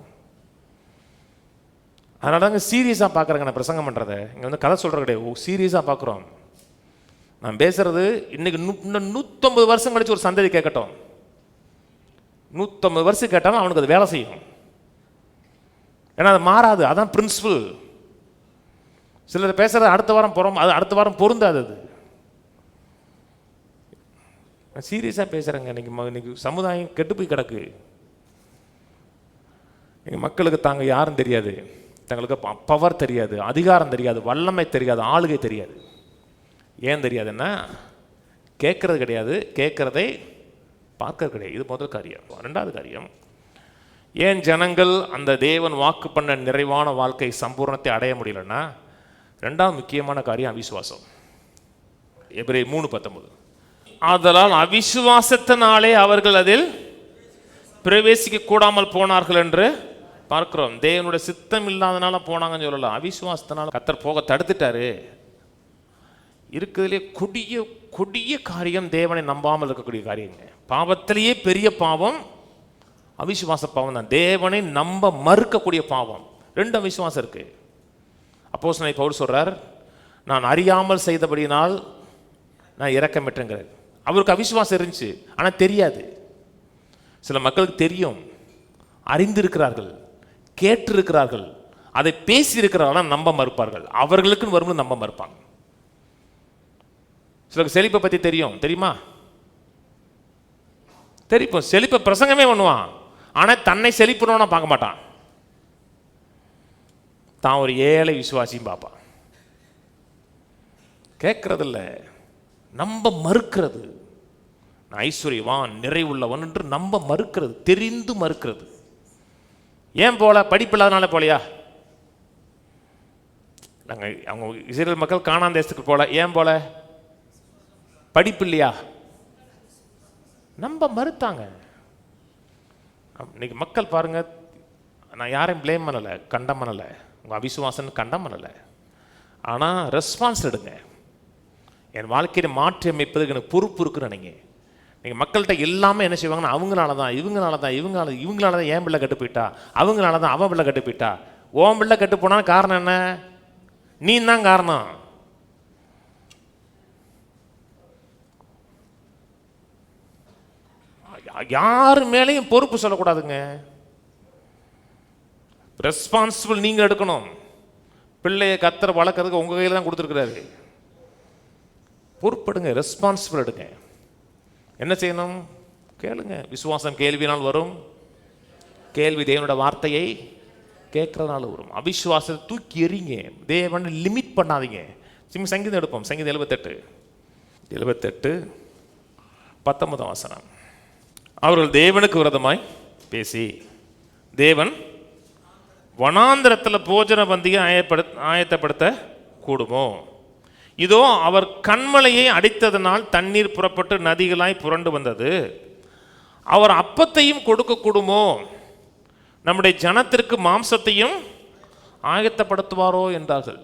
அதனால தாங்க சீரியஸாக பார்க்குறேங்க நான் பிரசங்கம் பண்ணுறதை. இங்கே வந்து கதை சொல்கிற கிடையாது, சீரியஸாக பார்க்குறோம். நான் பேசுகிறது இன்னைக்கு இன்னும் 150 வருஷம் கழிச்சு ஒரு சந்ததி கேட்கட்டும். 150 வருஷம் கேட்டாலும் அவனுக்கு அது வேலை செய்யும். ஏன்னா அது மாறாது. அதான் பிரின்சிபல். சிலர் பேசுறது அடுத்த வாரம் போகிறோம், அது அடுத்த வாரம் பொருந்தாது. அது சீரியஸாக பேசுகிறேங்க. இன்னைக்கு சமுதாயம் கெட்டு போய் கிடக்கு. எங்கள் மக்களுக்கு தாங்க யாரும் தெரியாது, தங்களுக்கு பவர் தெரியாது, அதிகாரம் தெரியாது, வல்லமை தெரியாது, ஆளுகை தெரியாது. ஏன் தெரியாதுன்னா கேட்கறது கிடையாது, கேட்கறதை பார்க்கறது கிடையாது. இது முதல் காரியம். 2வது காரியம், ஏன் ஜனங்கள் அந்த தேவன் வாக்கு பண்ண நிறைவான வாழ்க்கை சம்பூர்ணத்தை அடைய முடியலன்னா 2வது முக்கியமான காரியம் அவிசுவாசம். எபிரேயர் 3:19. ஆதலால் அவிசுவாசத்தினாலே அவர்கள் அதில் பிரவேசிக்க கூடாமல் போனார்கள் என்று பார்க்கிறோம். தேவனுடைய சித்தம் இல்லாதனால போனாங்கன்னு சொல்லலாம், அவிசுவாசத்தினால கர்த்தர் போக தடுத்துட்டாரு. இருக்கிறதுலே கொடிய காரியம் தேவனை நம்பாமல் இருக்கக்கூடிய காரியங்க. பாவத்திலேயே பெரிய பாவம் அவிசுவாச பாவம் தான். தேவனை நம்ப மறுக்கக்கூடிய பாவம். 2 அவிசுவாசம் இருக்கு. அப்போஸ்தலனாகிய பவுல் சொல்றார், நான் அறியாமல் செய்தபடியினால் நான் இரக்கம் பெற்றேங்கிறார். அவருக்கு அவிசுவாசம் இருந்துச்சு, ஆனால் தெரியாது. சில மக்களுக்கு தெரியும், அறிந்திருக்கிறார்கள், கேட்டிருக்கிறார்கள், அதை பேசி இருக்கிறார்கள், நம்ப மறுப்பார்கள். அவர்களுக்குன்னு வரும்போது நம்ப மறுப்பாங்க. சிலருக்கு செழிப்பை பற்றி தெரியும், தெரியுமா? தெரியும், செழிப்பை பிரசங்கமே பண்ணுவான். ஆனால் தன்னை செழிப்புனோன்னா பார்க்க மாட்டான். தான் ஒரு ஏழை விசுவாசியும் பார்ப்பான். கேட்கறதில்ல, நம்ப மறுக்கிறது. ஐஸ்வர்யவான் நிறைவுள்ளவன் என்று நம்ப மறுக்கிறது, தெரிந்து மறுக்கிறது. ஏன் போல? படிப்பு இல்லாதனால போலையா? நாங்கள் அவங்க இஸ்ரேல் மக்கள் கானான் தேசத்துக்கு போல. ஏன் போல? படிப்பு இல்லையா? நம்ப மறுத்தாங்க. இன்னைக்கு மக்கள் பாருங்க, நான் யாரையும் பிளேம் பண்ணலை, கண்டம் பண்ணலை, உங்கள் அவிசுவாசன்னு கண்டம் பண்ணலை. ஆனால் ரெஸ்பான்ஸ் எடுங்க. என் வாழ்க்கையை மாற்றி அமைப்பதுக்கு எனக்கு பொறுப்பு இருக்குன்னு நினைங்க. நீங்கள் மக்கள்கிட்ட எல்லாமே என்ன செய்வாங்கன்னா, அவங்களால தான் இவங்களால தான் என் பிள்ளை கெட்டு போயிட்டா, அவங்களால தான் அவன் பிள்ளை கெட்டு போயிட்டா. ஓன் பிள்ளை கெட்டு போனாலும் காரணம் என்ன? நீ தான் காரணம். யாரு மேலேயும் பொறுப்பு சொல்லக்கூடாதுங்க. ரெஸ்பான்சிபிள் நீங்க எடுக்கணும். பிள்ளைய கத்தர் வளர்க்கறதுக்கு உங்க கையில தான் கொடுத்துருக்கிறாரு. பொறுப்படுங்க, ரெஸ்பான்சிபிள் எடுங்க. என்ன செய்யணும்? கேளுங்க. விசுவாசம் கேள்வினால் வரும், கேள்வி தேவனோட வார்த்தையை கேட்கறதுனால வரும். அவிசுவாசத்தை தூக்கி எறிங்க, தேவனை லிமிட் பண்ணாதீங்க. சங்கீதம் எடுப்போம். சங்கீதம் 78:19. அவர்கள் தேவனுக்கு விரோதமாய் பேசி, தேவன் வனாந்திரத்தில் போஜன பந்தியை ஆயத்தப்படுத்த கூடுமோ? இதோ அவர் கண்மலையை அடித்ததனால் தண்ணீர் புறப்பட்டு நதிகளாய் புரண்டு வந்தது. அவர் அப்பத்தையும் கொடுக்க கூடுமோ? நம்முடைய ஜனத்திற்கு மாம்சத்தையும் ஆயத்தப்படுத்துவாரோ என்றார்கள்.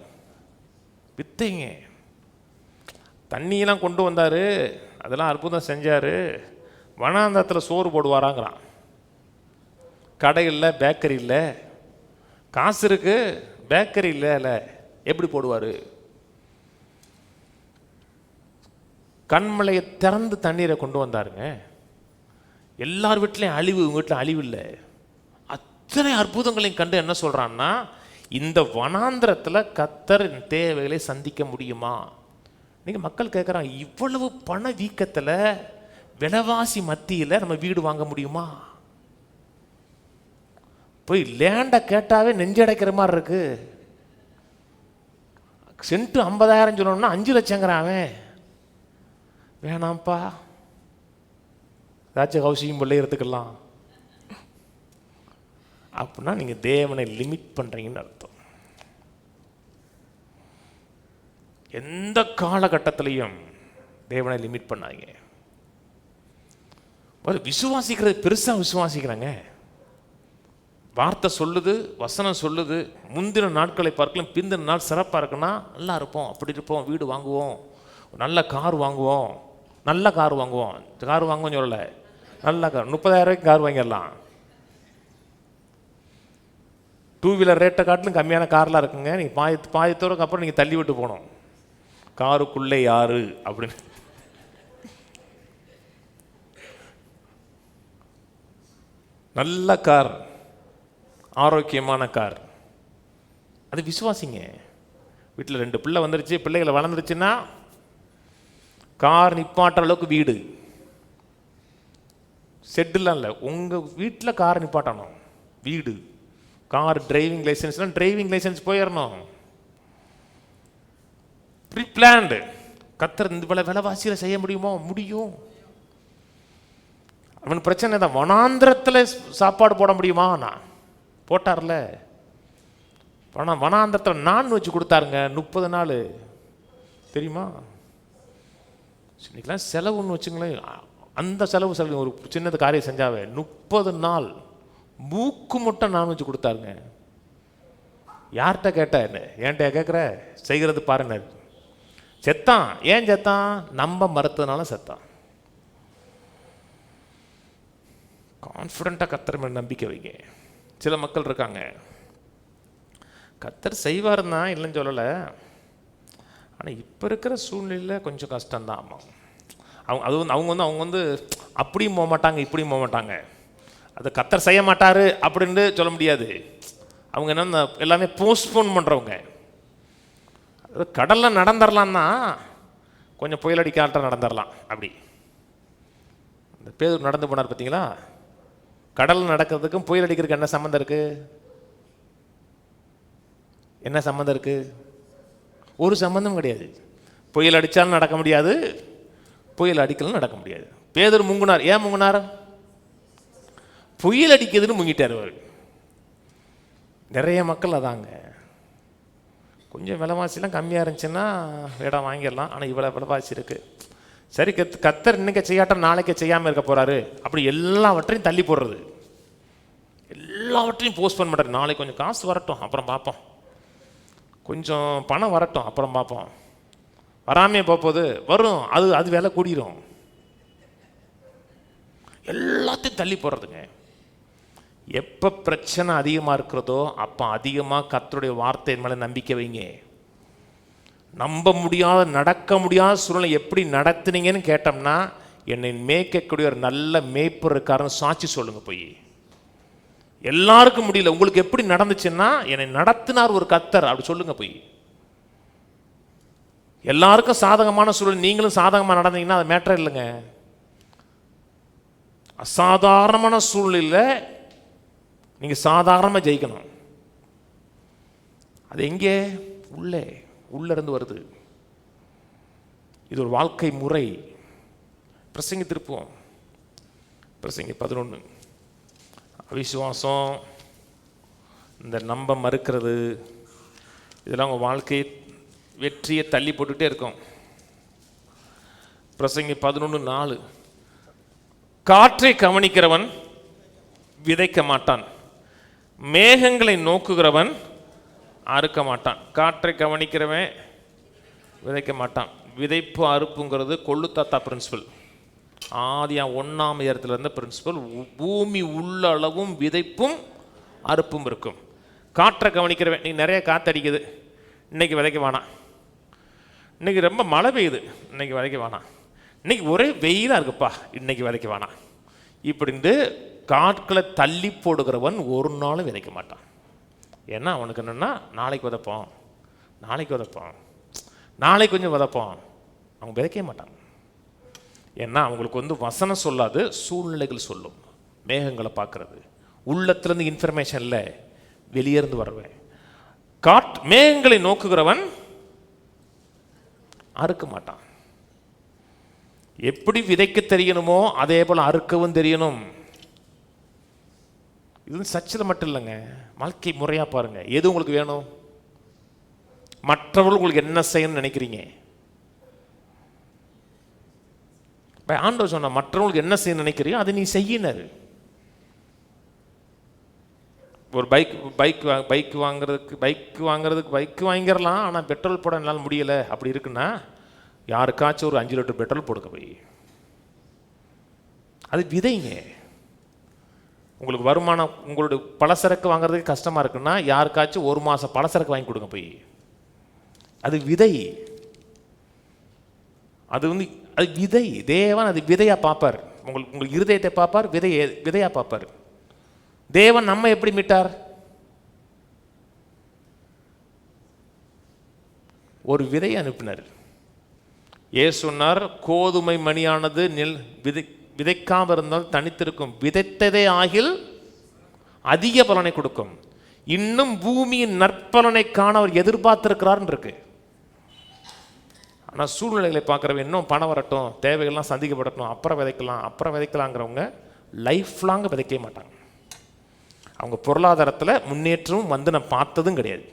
வித்தைங்க. தண்ணியெல்லாம் கொண்டு வந்தார், அதெல்லாம் அற்புதம் செஞ்சார். வனாந்தரத்தில் சோறு போடுவாராங்கிறான். கடை இல்லை, பேக்கரி இல்லை. காசு இருக்கு, பேக்கரி இல்லை, எப்படி போடுவார்? கண்மலையை திறந்து தண்ணீரை கொண்டு வந்தாருங்க. எல்லார் வீட்லையும் அழிவு, உங்கள் வீட்டில் அழிவு இல்லை. அத்தனை அற்புதங்களையும் கண்டு என்ன சொல்கிறான்னா, இந்த வனாந்திரத்தில் கத்தர் தேவைகளை சந்திக்க முடியுமா? நீங்கள் மக்கள் கேட்குறாங்க, இவ்வளவு பண வீக்கத்தில் விலைவாசி மத்தியில் நம்ம வீடு வாங்க முடியுமா? போய் லேண்டை கேட்டாவே நெஞ்சடைக்கிற மாதிரி இருக்கு. சென்ட்டு 50,000 சொல்லணும்னா 5 லட்சங்கிறான் அவன். வேணாம்ப்பா, ஏதாச்சும் ஹவுசிங் பிள்ளை எடுத்துக்கலாம் அப்படின்னா நீங்கள் தேவனை லிமிட் பண்ணுறீங்கன்னு அர்த்தம். எந்த காலகட்டத்திலையும் தேவனை லிமிட் பண்ணாங்க. விசுவாசிக்கிறது பெருசாக விசுவாசிக்கிறாங்க. வார்த்தை சொல்லுது, வசனம் சொல்லுது, முந்தின நாட்களை பார்க்கலாம் பிந்தின நாள் சிறப்பாக இருக்குன்னா நல்லா இருப்போம், அப்படி இருப்போம், வீடு வாங்குவோம், நல்ல கார் வாங்குவோம், நல்ல கார் வாங்குவோம். கார் வாங்குவோம் சொல்லலை, நல்ல கார். 30,000 கார் வாங்கிடலாம். 2 வீலர் ரேட்டை காட்டிலும் கம்மியான கார்லாம் இருக்குங்க. நீங்கள் பாயத்தோருக்கு அப்புறம் நீங்கள் தள்ளி விட்டு போகணும். காருக்குள்ளே யாரு அப்படின்னு. நல்ல கார், ஆரோக்கியமான கார், அது விசுவாசிங்க. வீட்டில் 2 பிள்ளை வந்துருச்சு, பிள்ளைகளை வளர்ந்துருச்சுன்னா கார் நிப்பாட்டுற அளவுக்கு வீடு, செட்டுலாம் இல்லை, உங்கள் வீட்டில் கார் நிப்பாட்டணும். வீடு, கார், டிரைவிங் லைசன்ஸ்லாம் டிரைவிங் லைசன்ஸ் போயிடணும். Pre planned. கத்தர் இந்த விலைவாசியில் செய்ய முடியுமோ? முடியும். அவன் பிரச்சனை தான். வனாந்திரத்தில் சாப்பாடு போட முடியுமா? நான் போட்டார்ல. வனாந்திரத்தில் நான் வச்சு கொடுத்தாருங்க 30 நாள். தெரியுமா? இன்னைக்கெல்லாம் செலவுன்னு வச்சுங்களேன். அந்த செலவு ஒரு சின்னது காரியம் செஞ்சாவே 30 நாள் மூக்கு முட்டை நான் வச்சு கொடுத்தாருங்க. யார்கிட்ட கேட்ட? என்ன ஏன்ட்ட கேட்குற? செய்கிறது பாருங்க. செத்தான். ஏன் செத்தான்? நம்ப மறுத்ததுனால செத்தான். கான்ஃபிடண்ட்டாக கத்தர் மேல் நம்பிக்கை வைங்க. சில மக்கள் இருக்காங்க, கத்தர் செய்வாருன்னா இல்லைன்னு சொல்லலை, ஆனால் இப்போ இருக்கிற சூழ்நிலையில் கொஞ்சம் கஷ்டம்தான். ஆமாம், அவங்க வந்து அப்படியும் போக மாட்டாங்க, இப்படியும் போக மாட்டாங்க. அதை கத்தர் செய்ய மாட்டார் அப்படின்னு சொல்ல முடியாது. அவங்க என்ன எல்லாமே போஸ்ட்போன் பண்ணுறவங்க. கடலில் நடந்துடலான்னா கொஞ்சம் புயல் அடிக்காட்டம் நடந்துடலாம். அப்படி இந்த பேர் நடந்து போனார் பார்த்தீங்களா? கடல் நடக்கிறதுக்கும் புயல் அடிக்கிறதுக்கு என்ன சம்மந்தம் இருக்கு? என்ன சம்மந்தம் இருக்கு? ஒரு சம்மந்தம் கிடையாது. புயல் அடித்தாலும் நடக்க முடியாது, புயல் அடிக்கலாம் நடக்க முடியாது. பேதர் முங்குனார். ஏன் முங்குனார்? புயல் அடிக்குதுன்னு முங்கிட்டார் அவர். நிறைய மக்கள் அதாங்க. கொஞ்சம் விலைவாசிலாம் கம்மியாக இருந்துச்சுன்னா இடம் வாங்கிடலாம். ஆனால் இவ்வளோ விலைவாசி இருக்குது, சரி கத்தர் இன்னைக்கு செய்யாட்டம் நாளைக்கு செய்யாமல் இருக்க போகிறாரு, அப்படி எல்லாவற்றையும் தள்ளி போடுறது, எல்லாவற்றையும் போஸ்ட்போன் பண்ணுறது. நாளைக்கு கொஞ்சம் காசு வரட்டும் அப்புறம் பார்ப்போம், கொஞ்சம் பணம் வரட்டும் அப்புறம் பார்ப்போம். வராமே போகுது, வரும், அது விலை கூடிரும். எல்லாத்தையும் தள்ளி போடுறதுங்க. எப்போ பிரச்சனை அதிகமாக இருக்கிறதோ அப்போ அதிகமாக கர்த்தருடைய வார்த்தையின் மேலே நம்பிக்கை வைங்க. நம்ப முடியாத, நடக்க முடியாத சூழ்நிலை எப்படி நடத்துனீங்கன்னு கேட்டோம்னா, என்னை மேய்க்கக்கூடிய ஒரு நல்ல மேய்ப்பர் இருக்காருன்னு சாட்சி சொல்லுங்க. போய் எல்லாருக்கும் முடியல, உங்களுக்கு எப்படி நடந்துச்சுன்னா என்னை நடத்தினார் ஒரு கர்த்தர், அப்படி சொல்லுங்க. போய் எல்லாருக்கும் சாதகமான சூழ்நிலை, நீங்களும் சாதகமாக நடந்தீங்கன்னா அது மேட்டர் இல்லைங்க. அசாதாரணமான சூழ்நிலையில் நீங்கள் சாதாரணமாக ஜெயிக்கணும். அது எங்கே? உள்ளே இருந்து வருது. இது ஒரு வாழ்க்கை முறை. பிரசங்கி திருப்புவோம். பிரசங்கி 11. அவிசுவாசம், இந்த நம்ப மறுக்கிறது, இதெல்லாம் உங்கள் வாழ்க்கை வெற்றியை தள்ளி போட்டுகிட்டே இருக்கும். பிரசங்கி 11:4. காற்றை கவனிக்கிறவன் விதைக்க மாட்டான், மேகங்களை நோக்குகிறவன் அறுக்க மாட்டான். காற்றை கவனிக்கிறவன் விதைக்க மாட்டான். விதைப்பு அறுப்புங்கிறது கொள்ளுத்தாத்தா பிரின்சிபல். ஆதியா 1ஆம் இடத்துல இருந்த பிரின்சிபல். பூமி உள்ள அளவும் விதைப்பும் அறுப்பும் இருக்கும். காற்றை கவனிக்கிறவன், நீ நிறைய காற்றடிக்குது, இன்னைக்கு விதைக்க வேணாம். இன்னைக்கு ரொம்ப மழை பெய்யுது, இன்னைக்கு விதைக்க வேணாம். இன்னைக்கு ஒரே வெயிலாக இருக்குப்பா, இன்னைக்கு விதைக்க வேணாம். இப்படின்ட்டு காட்களை தள்ளி போடுகிறவன் ஒரு நாளும் விதைக்க மாட்டான். ஏன்னா அவனுக்கு என்னென்னா, நாளைக்கு விதைப்போம், நாளைக்கு விதைப்போம், நாளைக்கு கொஞ்சம் விதைப்போம். அவங்க விதைக்க மாட்டாங்க. ஏன்னா அவங்களுக்கு வசனம் சொல்லாது, சூழ்நிலைகள் சொல்லும். மேகங்களை பார்க்கறது, உள்ளத்துலேருந்து இன்ஃபர்மேஷன் இல்லை, வெளியேருந்து வருவேன். மேகங்களை நோக்குகிறவன் அறுக்க மாட்டான். எப்படி விதைக்க தெரியணுமோ அதே போல் அறுக்கவும் தெரியணும். இது சர்ச்சில் மட்டும் இல்லைங்க, வாழ்க்கை முறையாக பாருங்கள். எது உங்களுக்கு வேணும்? மற்றவர்கள் உங்களுக்கு என்ன செய்யணும்னு நினைக்கிறீங்க? ஆண்டவர் சொன்ன மற்றவங்களுக்கு என்ன செய்யணும்னு நினைக்கிறீங்க அதை நீ செய்யினர். ஒரு பைக் வாங்குறதுக்கு பைக் வாங்கிடலாம், ஆனால் பெட்ரோல் போட என்னால் முடியலை அப்படி இருக்குன்னா யாருக்காச்சும் ஒரு 5 லிட்டர் பெட்ரோல் போடுங்க போய். அது விதைங்க. உங்களுக்கு வருமானம், உங்களுடைய பலசரக்கு வாங்குறதுக்கு கஷ்டமாக இருக்குன்னா யாருக்காச்சும் 1 மாதம் பலசரக்கு வாங்கி கொடுங்க போய். அது விதை. அது விதை. தேவன் அது விதையாக பார்ப்பார். உங்களுக்கு இருதயத்தை பார்ப்பார், விதையாக பார்ப்பார். தேவன் நம்ம எப்படி மீட்டார்? ஒரு விதையை அனுப்பினார். சொன்னார், கோதுமை மணியானது விதைக்காம இருந்தால் தனித்திருக்கும், விதைத்ததே ஆகில் அதிக பலனை கொடுக்கும். இன்னும் பூமியின் நற்பலனை காண அவர் எதிர்பார்த்திருக்கிறார் இருக்கு. ஆனால் சூழ்நிலைகளை பார்க்குறவங்க இன்னும் பணம் வரட்டும், தேவைகள்லாம் சந்திக்கப்படட்டும், அப்புறம் விதைக்கலாங்கிறவங்க லைஃப் லாங் விதைக்க மாட்டாங்க. அவங்க பொருளாதாரத்தில் முன்னேற்றமும் நான் பார்த்ததும் கிடையாது.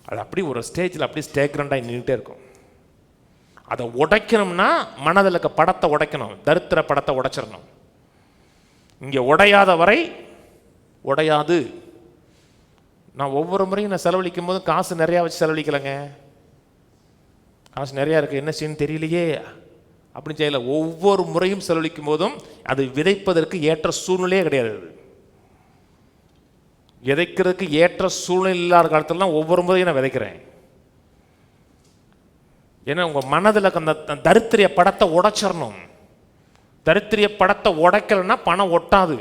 அது அப்படி ஒரு ஸ்டேஜில் அப்படி ஸ்டேக்ரண்டாக நின்றுட்டே இருக்கும். அதை உடைக்கணும்னா மனதில் இருக்க படத்தை உடைக்கணும், தரித்திர படத்தை உடைச்சிடணும். இங்கே உடையாத வரை உடையாது. நான் ஒவ்வொரு முறையும் நான் செலவழிக்கும் போதும் காசு நிறையா வச்சு செலவழிக்கலைங்க. காசு நிறையா இருக்குது, என்ன செய்யணும் தெரியலையே அப்படின்னு செய்யலை. ஒவ்வொரு முறையும் செலவழிக்கும் போதும் அது விதைப்பதற்கு ஏற்ற சூழ்நிலையே கிடையாது. விதைக்கிறதுக்கு ஏற்ற சூழ்நிலை இல்லாத காலத்துலலாம் ஒவ்வொரு முறையும் நான் விதைக்கிறேன். ஏன்னா உங்கள் மனதில் அந்த தரித்திரிய படத்தை உடைச்சிடணும். தரித்திரிய படத்தை உடைக்கலைன்னா பணம் ஒட்டாது.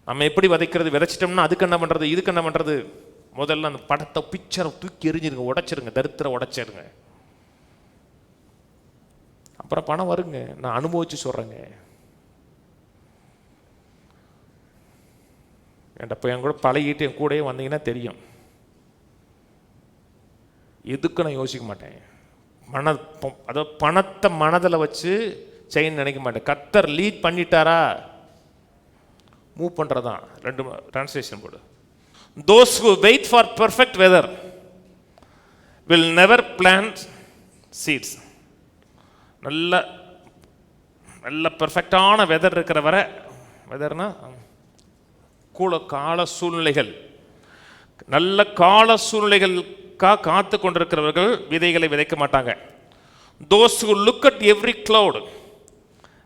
நம்ம எப்படி விதைச்சிட்டோம்னா அதுக்கு என்ன பண்ணுறது, இதுக்கு என்ன பண்ணுறது? முதல்ல அந்த படத்தை பிக்சரை தூக்கி எறிஞ்சிருங்க, உடைச்சிருங்க, தரித்திர உடைச்சிருங்க. அப்புறம் பணம் வருங்க, நான் அனுபவிச்சு சொல்கிறேங்க. என்கிட்ட என் கூட பழகிட்டு என் கூடயே வந்தீங்கன்னா தெரியும். எதுக்கு நான் யோசிக்க மாட்டேன். அதாவது பணத்தை மனதில் வச்சு செய்யணும்னு நினைக்க மாட்டேன். கர்த்தர் லீட் பண்ணிட்டாரா மூவ் பண்ணுறதான். 2 டிரான்ஸ்லேஷன் போடு. Those who wait for perfect weather will never plant seeds. நல்ல நல்ல பெர்ஃபெக்டான வெதர் இருக்கிற வரை, வெதர்னா கால சூழ்நிலைகள், நல்ல கால சூழ்நிலைகளுக்காக காத்து கொண்டிருக்கிறவர்கள் விதைகளை விதைக்க மாட்டாங்க. Those who look at every cloud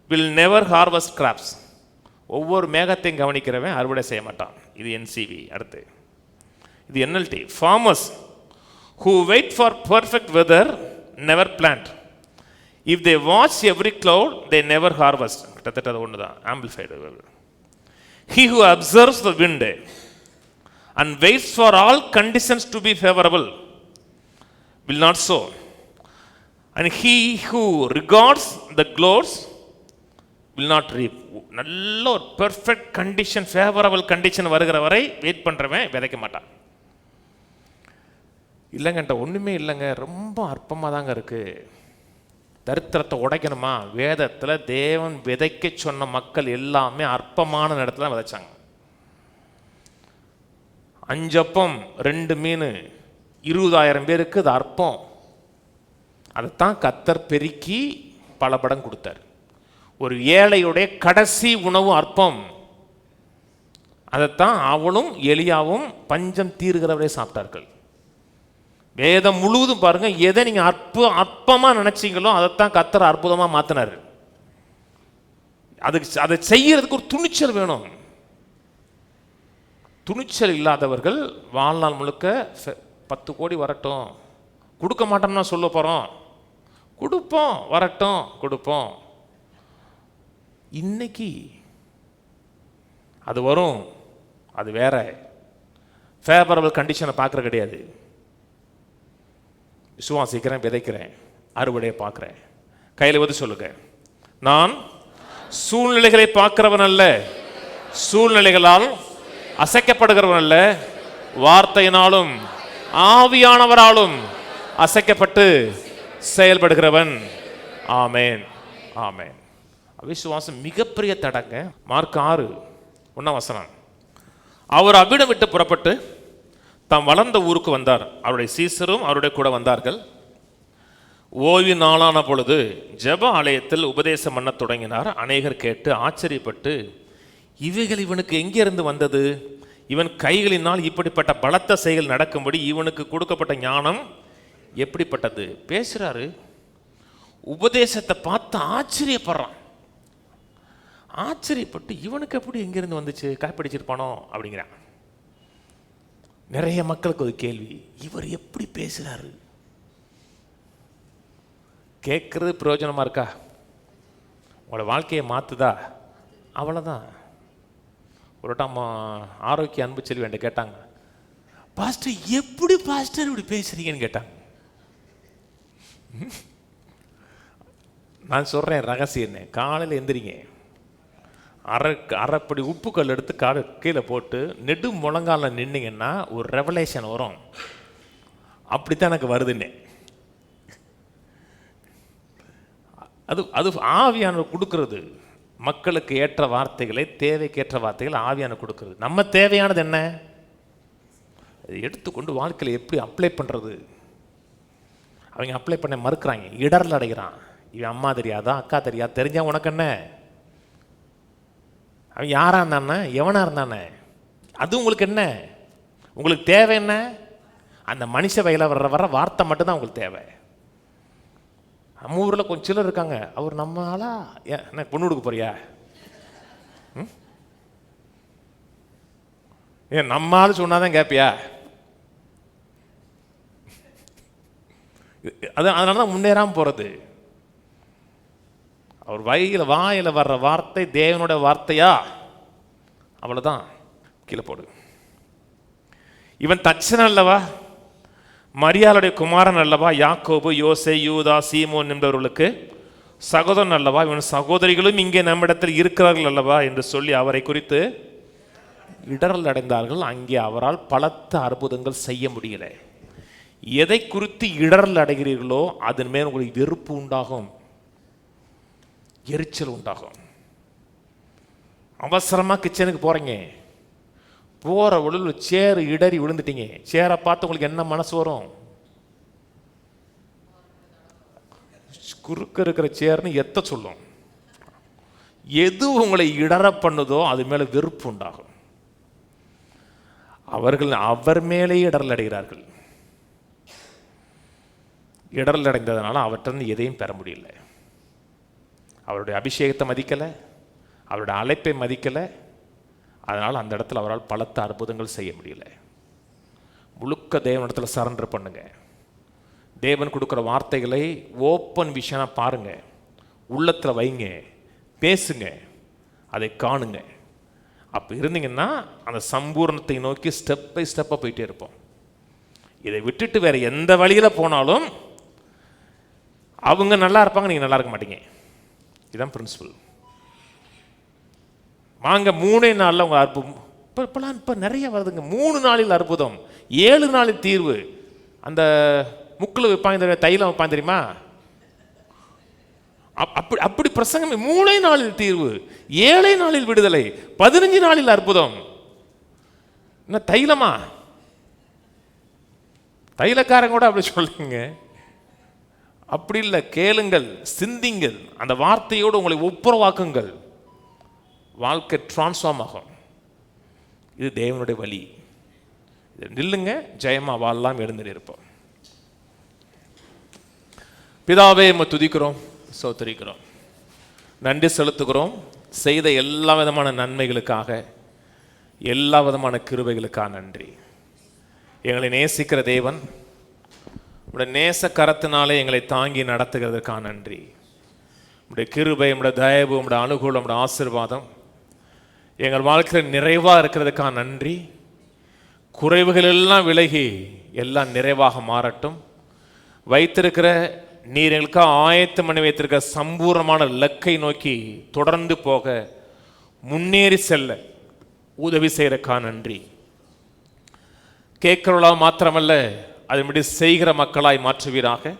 will never harvest crops. ஒவ்வொரு மேகத்தையும் கவனிக்கிறவன் அறுவடை செய்ய மாட்டான். இது NCV. அடுத்து இது NLT. Farmers who wait for perfect weather never plant. If they watch every cloud, they never harvest. கிட்டத்தட்ட அது ஒன்று தான். Amplified. He who observes the wind and waits for all conditions to be favorable will not sow. And he who regards the clouds will not reap. நல்ல ஒரு perfect condition, favourable condition வருகிற வரை wait பண்ணுறவன் விதைக்க மாட்டான். இல்லைங்கன்ட்ட ஒன்றுமே இல்லைங்க, ரொம்ப அற்பமாக தாங்க இருக்குது. தரித்திரத்தை உடைக்கணுமா? வேதத்தில் தேவன் விதைக்க சொன்ன மக்கள் எல்லாமே அற்பமான இடத்துல தான் விதைச்சாங்க. 5 அப்பம் 2 மீன் 20,000 பேருக்கு அது அற்பம். அதைத்தான் கர்த்தர் பெருக்கி பல படம் கொடுத்தார். ஒரு ஏழையுடைய கடைசி உணவு அற்பம். அதைத்தான் அவளும் எலியாவும் பஞ்சம் தீர்கிறவரே சாப்பிட்டார்கள். வேதம் முழுவதும் பாருங்க, எதை நீங்க அற்பமா நினைச்சீங்களோ அதைத்தான் கர்த்தர் அற்புதமா மாத்தினார். அதை செய்யறதுக்கு ஒரு துணிச்சல் வேணும். துணிச்சல் இல்லாதவர்கள் வாழ்நாள் முழுக்க 10 கோடி வரட்டும் கொடுக்க மாட்டோம்னா சொல்ல போறோம், கொடுப்போம் வரட்டும் கொடுப்போம். இன்னைக்கு அது வரும், அது வேற. ஃபேவரபிள் கண்டிஷனை பார்க்குற கிடையாது. விசுவாசிக்கிறேன், விதைக்கிறேன், அறுவடையை பார்க்குறேன். கையில் வந்து சொல்லுங்க, நான் சூழ்நிலைகளை பார்க்கிறவன் அல்ல, சூழ்நிலைகளால் அசைக்கப்படுகிறவன் அல்ல, வார்த்தையினாலும் ஆவியானவராலும் அசைக்கப்பட்டு செயல்படுகிறவன். ஆமேன் ஆமேன். அவிசுவாசம் மிகப்பெரிய தடங்க. மார்க் 6:1 அவர் அவ்விடம் விட்டு புறப்பட்டு தாம் வளர்ந்த ஊருக்கு வந்தார். அவருடைய சீசரும் அவருடைய கூட வந்தார்கள். ஓய்வு நாளான பொழுது ஜெப ஆலயத்தில் உபதேசம் பண்ண தொடங்கினார். அநேகர் கேட்டு ஆச்சரியப்பட்டு, இவைகள் இவனுக்கு எங்கிருந்து வந்தது? இவன் கைகளினால் இப்படிப்பட்ட பலத்த செயல் நடக்கும்படி இவனுக்கு கொடுக்கப்பட்ட ஞானம் எப்படிப்பட்டது? பேசுறாரு, உபதேசத்தை பார்த்து ஆச்சரியப்படுறான். ஆச்சரியப்பட்டு இவனுக்கு எப்படி எங்கிருந்து வந்துச்சு, காப்பிடிச்சிருப்பானோ அப்படிங்கிறான். நிறைய மக்களுக்கு ஒரு கேள்வி, இவர் எப்படி பேசுறாரு? கேட்கறது பிரயோஜனமா இருக்கா? உங்களோட வாழ்க்கையை மாத்துதா? அவ்வளோதான். ஒரு டைம் ஆரோக்கிய அன்பு செல்வி என்கிட்ட கேட்டாங்க, பாஸ்டர் எப்படி பாஸ்டர் இப்படி பேசுறீங்கன்னு கேட்டாங்க. நான் சொல்றேன் ரகசியம், காலையில் எந்திரிங்க, அரைப்படி உப்பு கல் எடுத்து கீழே போட்டு நெடு முழங்கால நின்னீங்கன்னா ஒரு ரெவலேஷன் வரும். அப்படித்தான் எனக்கு வருதுன்னே. அது அது ஆவியானவர் கொடுக்கறது. மக்களுக்கு ஏற்ற வார்த்தைகளை, தேவைக்கேற்ற வார்த்தைகள் ஆவியானவர் கொடுக்கறது. நம்ம தேவையானது என்ன? எடுத்துக்கொண்டு வாழ்க்கையில் எப்படி அப்ளை பண்ணுறது? அவங்க அப்ளை பண்ண மறுக்கிறாங்க, இடரில் அடைகிறான். இவன் அம்மா தெரியாதா, அக்கா தெரியாதா, தெரிஞ்சா உனக்கு என்ன? அவன் யாரா இருந்தானே, எவனா இருந்தானே, அது உங்களுக்கு என்ன? உங்களுக்கு தேவை என்ன? அந்த மனுஷ வகையில் வர வார்த்தை மட்டும்தான் உங்களுக்கு தேவை. நம்ம ஊரில் கொஞ்சம் சிலர் இருக்காங்க, அவர் நம்ம ஆளா, என்ன பொண்ணு கொடுக்க போறியா? ஏன் நம்ம ஆள் சொன்னாதான் கேட்பியா? அதனால தான் முன்னேறாமல் போகிறது. அவர் வாயில வர்ற வார்த்தை தேவனுடைய வார்த்தையா? அவ்வளோதான், கீழே போடு. இவன் தச்சன் அல்லவா, மரியாளுடைய குமாரன் அல்லவா? யாக்கோபு, யோசே, யூதா, சீமோன் என்பவர்களுக்கு சகோதரன் அல்லவா, இவன் சகோதரிகளும் இங்கே நம்மிடத்தில் இருக்கிறார்கள் அல்லவா என்று சொல்லி அவரை குறித்து இடரல் அடைந்தார்கள். அங்கே அவரால் பலத்த அற்புதங்கள் செய்ய முடியல. எதை குறித்து இடரல் அடைகிறீர்களோ அதன் மேல் உங்களுக்கு வெறுப்பு உண்டாகும், எரிச்சல் உண்டாகும். அவசரமாக கிச்சனுக்கு போகிறீங்க, போகிற ஒழுங்கு சேர் இடறி விழுந்துட்டீங்க. சேரை பார்த்து உங்களுக்கு என்ன மனசு வரும்? குறுக்க இருக்கிற சேர்னு எத்த சொல்லும். எது உங்களை இடற பண்ணுதோ அது மேலே வெறுப்பு உண்டாகும். அவர்கள் அவர் மேலேயே இடரல் அடைகிறார்கள். இடரல் அடைந்ததுனால அவற்றிருந்து எதையும் பெற முடியல. அவருடைய அபிஷேகத்தை மதிக்கலை, அவருடைய அழைப்பை மதிக்கலை. அதனால் அந்த இடத்துல அவரால் பலத்த அற்புதங்கள் செய்ய முடியல. முழுக்க தேவனிடத்தில் சரண்டர் பண்ணுங்க. தேவன் கொடுக்குற வார்த்தைகளை ஓப்பன் விஷனாக பாருங்க, உள்ளத்தில் வைங்க, பேசுங்க, அதை காணுங்க. அப்போ இருந்தீங்கன்னா அந்த சம்பூர்ணத்தை நோக்கி ஸ்டெப் பை ஸ்டெப்பாக போயிட்டே இருப்போம். இதை விட்டுட்டு வேற எந்த வழியில் போனாலும் அவங்க நல்லா இருப்பாங்க, நீங்கள் நல்லா இருக்க மாட்டீங்க. இதுதான் பிரின்சிபல். வாங்க 3 நாளில் உங்கள் அற்புதம். இப்போ நிறைய வருதுங்க. 3 நாளில் அற்புதம், 7 நாளில் தீர்வு. அந்த முக்கில் வைப்பாங்க, தைலம் வைப்பாங்க தெரியுமா? அப்படி பிரசங்கம். 3 நாளில் தீர்வு, 7 நாளில் விடுதலை, 15 நாளில் அற்புதம். என்ன தைலமா? தைலக்காரங்க கூட அப்படி சொல்லுங்க. அப்படி இல்லை. கேளுங்கள், சிந்திங்கள், அந்த வார்த்தையோடு உங்களை ஒப்புரவாக்குங்கள். வாழ்க்கை டிரான்ஸ்ஃபார்ம் ஆகும். இது தேவனுடைய வழி. இது நில்லுங்க, ஜெயமா வாழலாம், எழுந்து இருப்போம். பிதாவே, நம்ம துதிக்கிறோம், சோத்தரிக்கிறோம், நன்றி செலுத்துகிறோம். செய்த எல்லா விதமான நன்மைகளுக்காக, எல்லா விதமான கிருபைகளுக்காக நன்றி. எங்களை நேசிக்கிற தேவன், உடைய நேச கரத்தினாலே எங்களை தாங்கி நடத்துகிறதுக்காக நன்றி. உடைய கிருபை, உடைய தயவு, உடைய அனுகூலம், உடைய ஆசீர்வாதம் எங்கள் வாழ்க்கையில் நிறைவாக இருக்கிறதுக்காக நன்றி. குறைவுகள் எல்லாம் விலகி எல்லாம் நிறைவாக மாறட்டும். வைத்திருக்கிற நீர் எங்களுக்காக ஆயத்தம் பண்ணி வைத்திருக்க சம்பூர்ணமான இலக்கை நோக்கி தொடர்ந்து போக, முன்னேறி செல்ல உதவி செய்கிறதுக்காக நன்றி. கேட்கிறவர்களா மாத்திரமல்ல, அதன்படி செய்கிற மக்களாய் மாற்றுவீராக.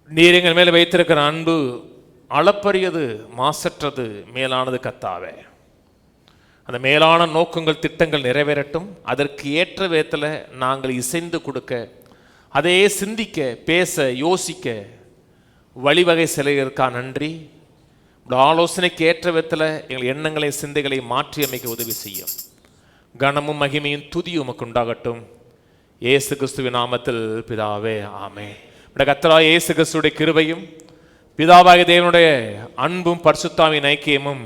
நீர் எங்கள் மேலே வைத்திருக்கிற அன்பு அளப்பரியது, மாசற்றது, மேலானது கர்த்தாவே. அந்த மேலான நோக்கங்கள், திட்டங்கள் நிறைவேறட்டும். அதற்கு ஏற்ற விதத்தில் நாங்கள் இசைந்து கொடுக்க, அதையே சிந்திக்க, பேச, யோசிக்க வழிவகை செலுகிறதுக்காக நன்றி. ஆலோசனைக்கு ஏற்ற விதத்தில் எங்கள் எண்ணங்களை, சிந்தைகளை மாற்றி அமைக்க உதவி செய்யும். கனமும் மகிமையும் துதியும் உமக்கு உண்டாகட்டும். இயேசு கிறிஸ்துவின் நாமத்தில் பிதாவே, ஆமென். கர்த்தராகிய இயேசு கிறிஸ்துவின் கிருபையும், பிதாவாகிய தேவனுடைய அன்பும், பரிசுத்தாவின் ஐக்கியமும்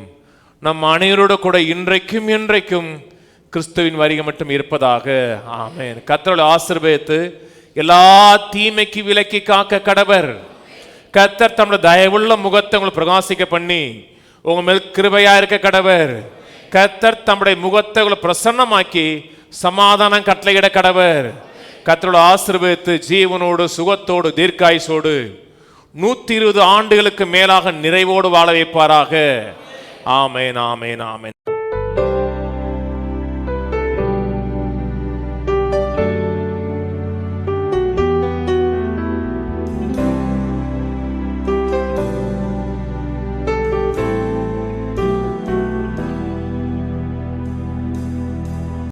நம் அனைவரோடு கூட இன்றைக்கும் என்றைக்கும் கிறிஸ்துவின் வருகை மட்டும் இருப்பதாக. ஆமென். கர்த்தரை ஆசீர்வதித்து எல்லா தீமைக்கு விலக்கி காக்க கடவர். கர்த்தர் தம்முடைய தயவுள்ள முகத்தை உங்களை பிரகாசிக்க பண்ணி உங்க மேல் கிருபையா இருக்க கடவர். கர்த்தர் தம்முடைய முகத்தை உங்களை பிரசன்னமாக்கி சமாதானம் கட்டளையிட கடவர். கர்த்தரோட ஆசீர்வதித்து ஜீவனோடு, சுகத்தோடு, தீர்க்காயுசோடு 120 ஆண்டுகளுக்கு மேலாக நிறைவோடு வாழ வைப்பாராக. ஆமென், ஆமென், ஆமென்.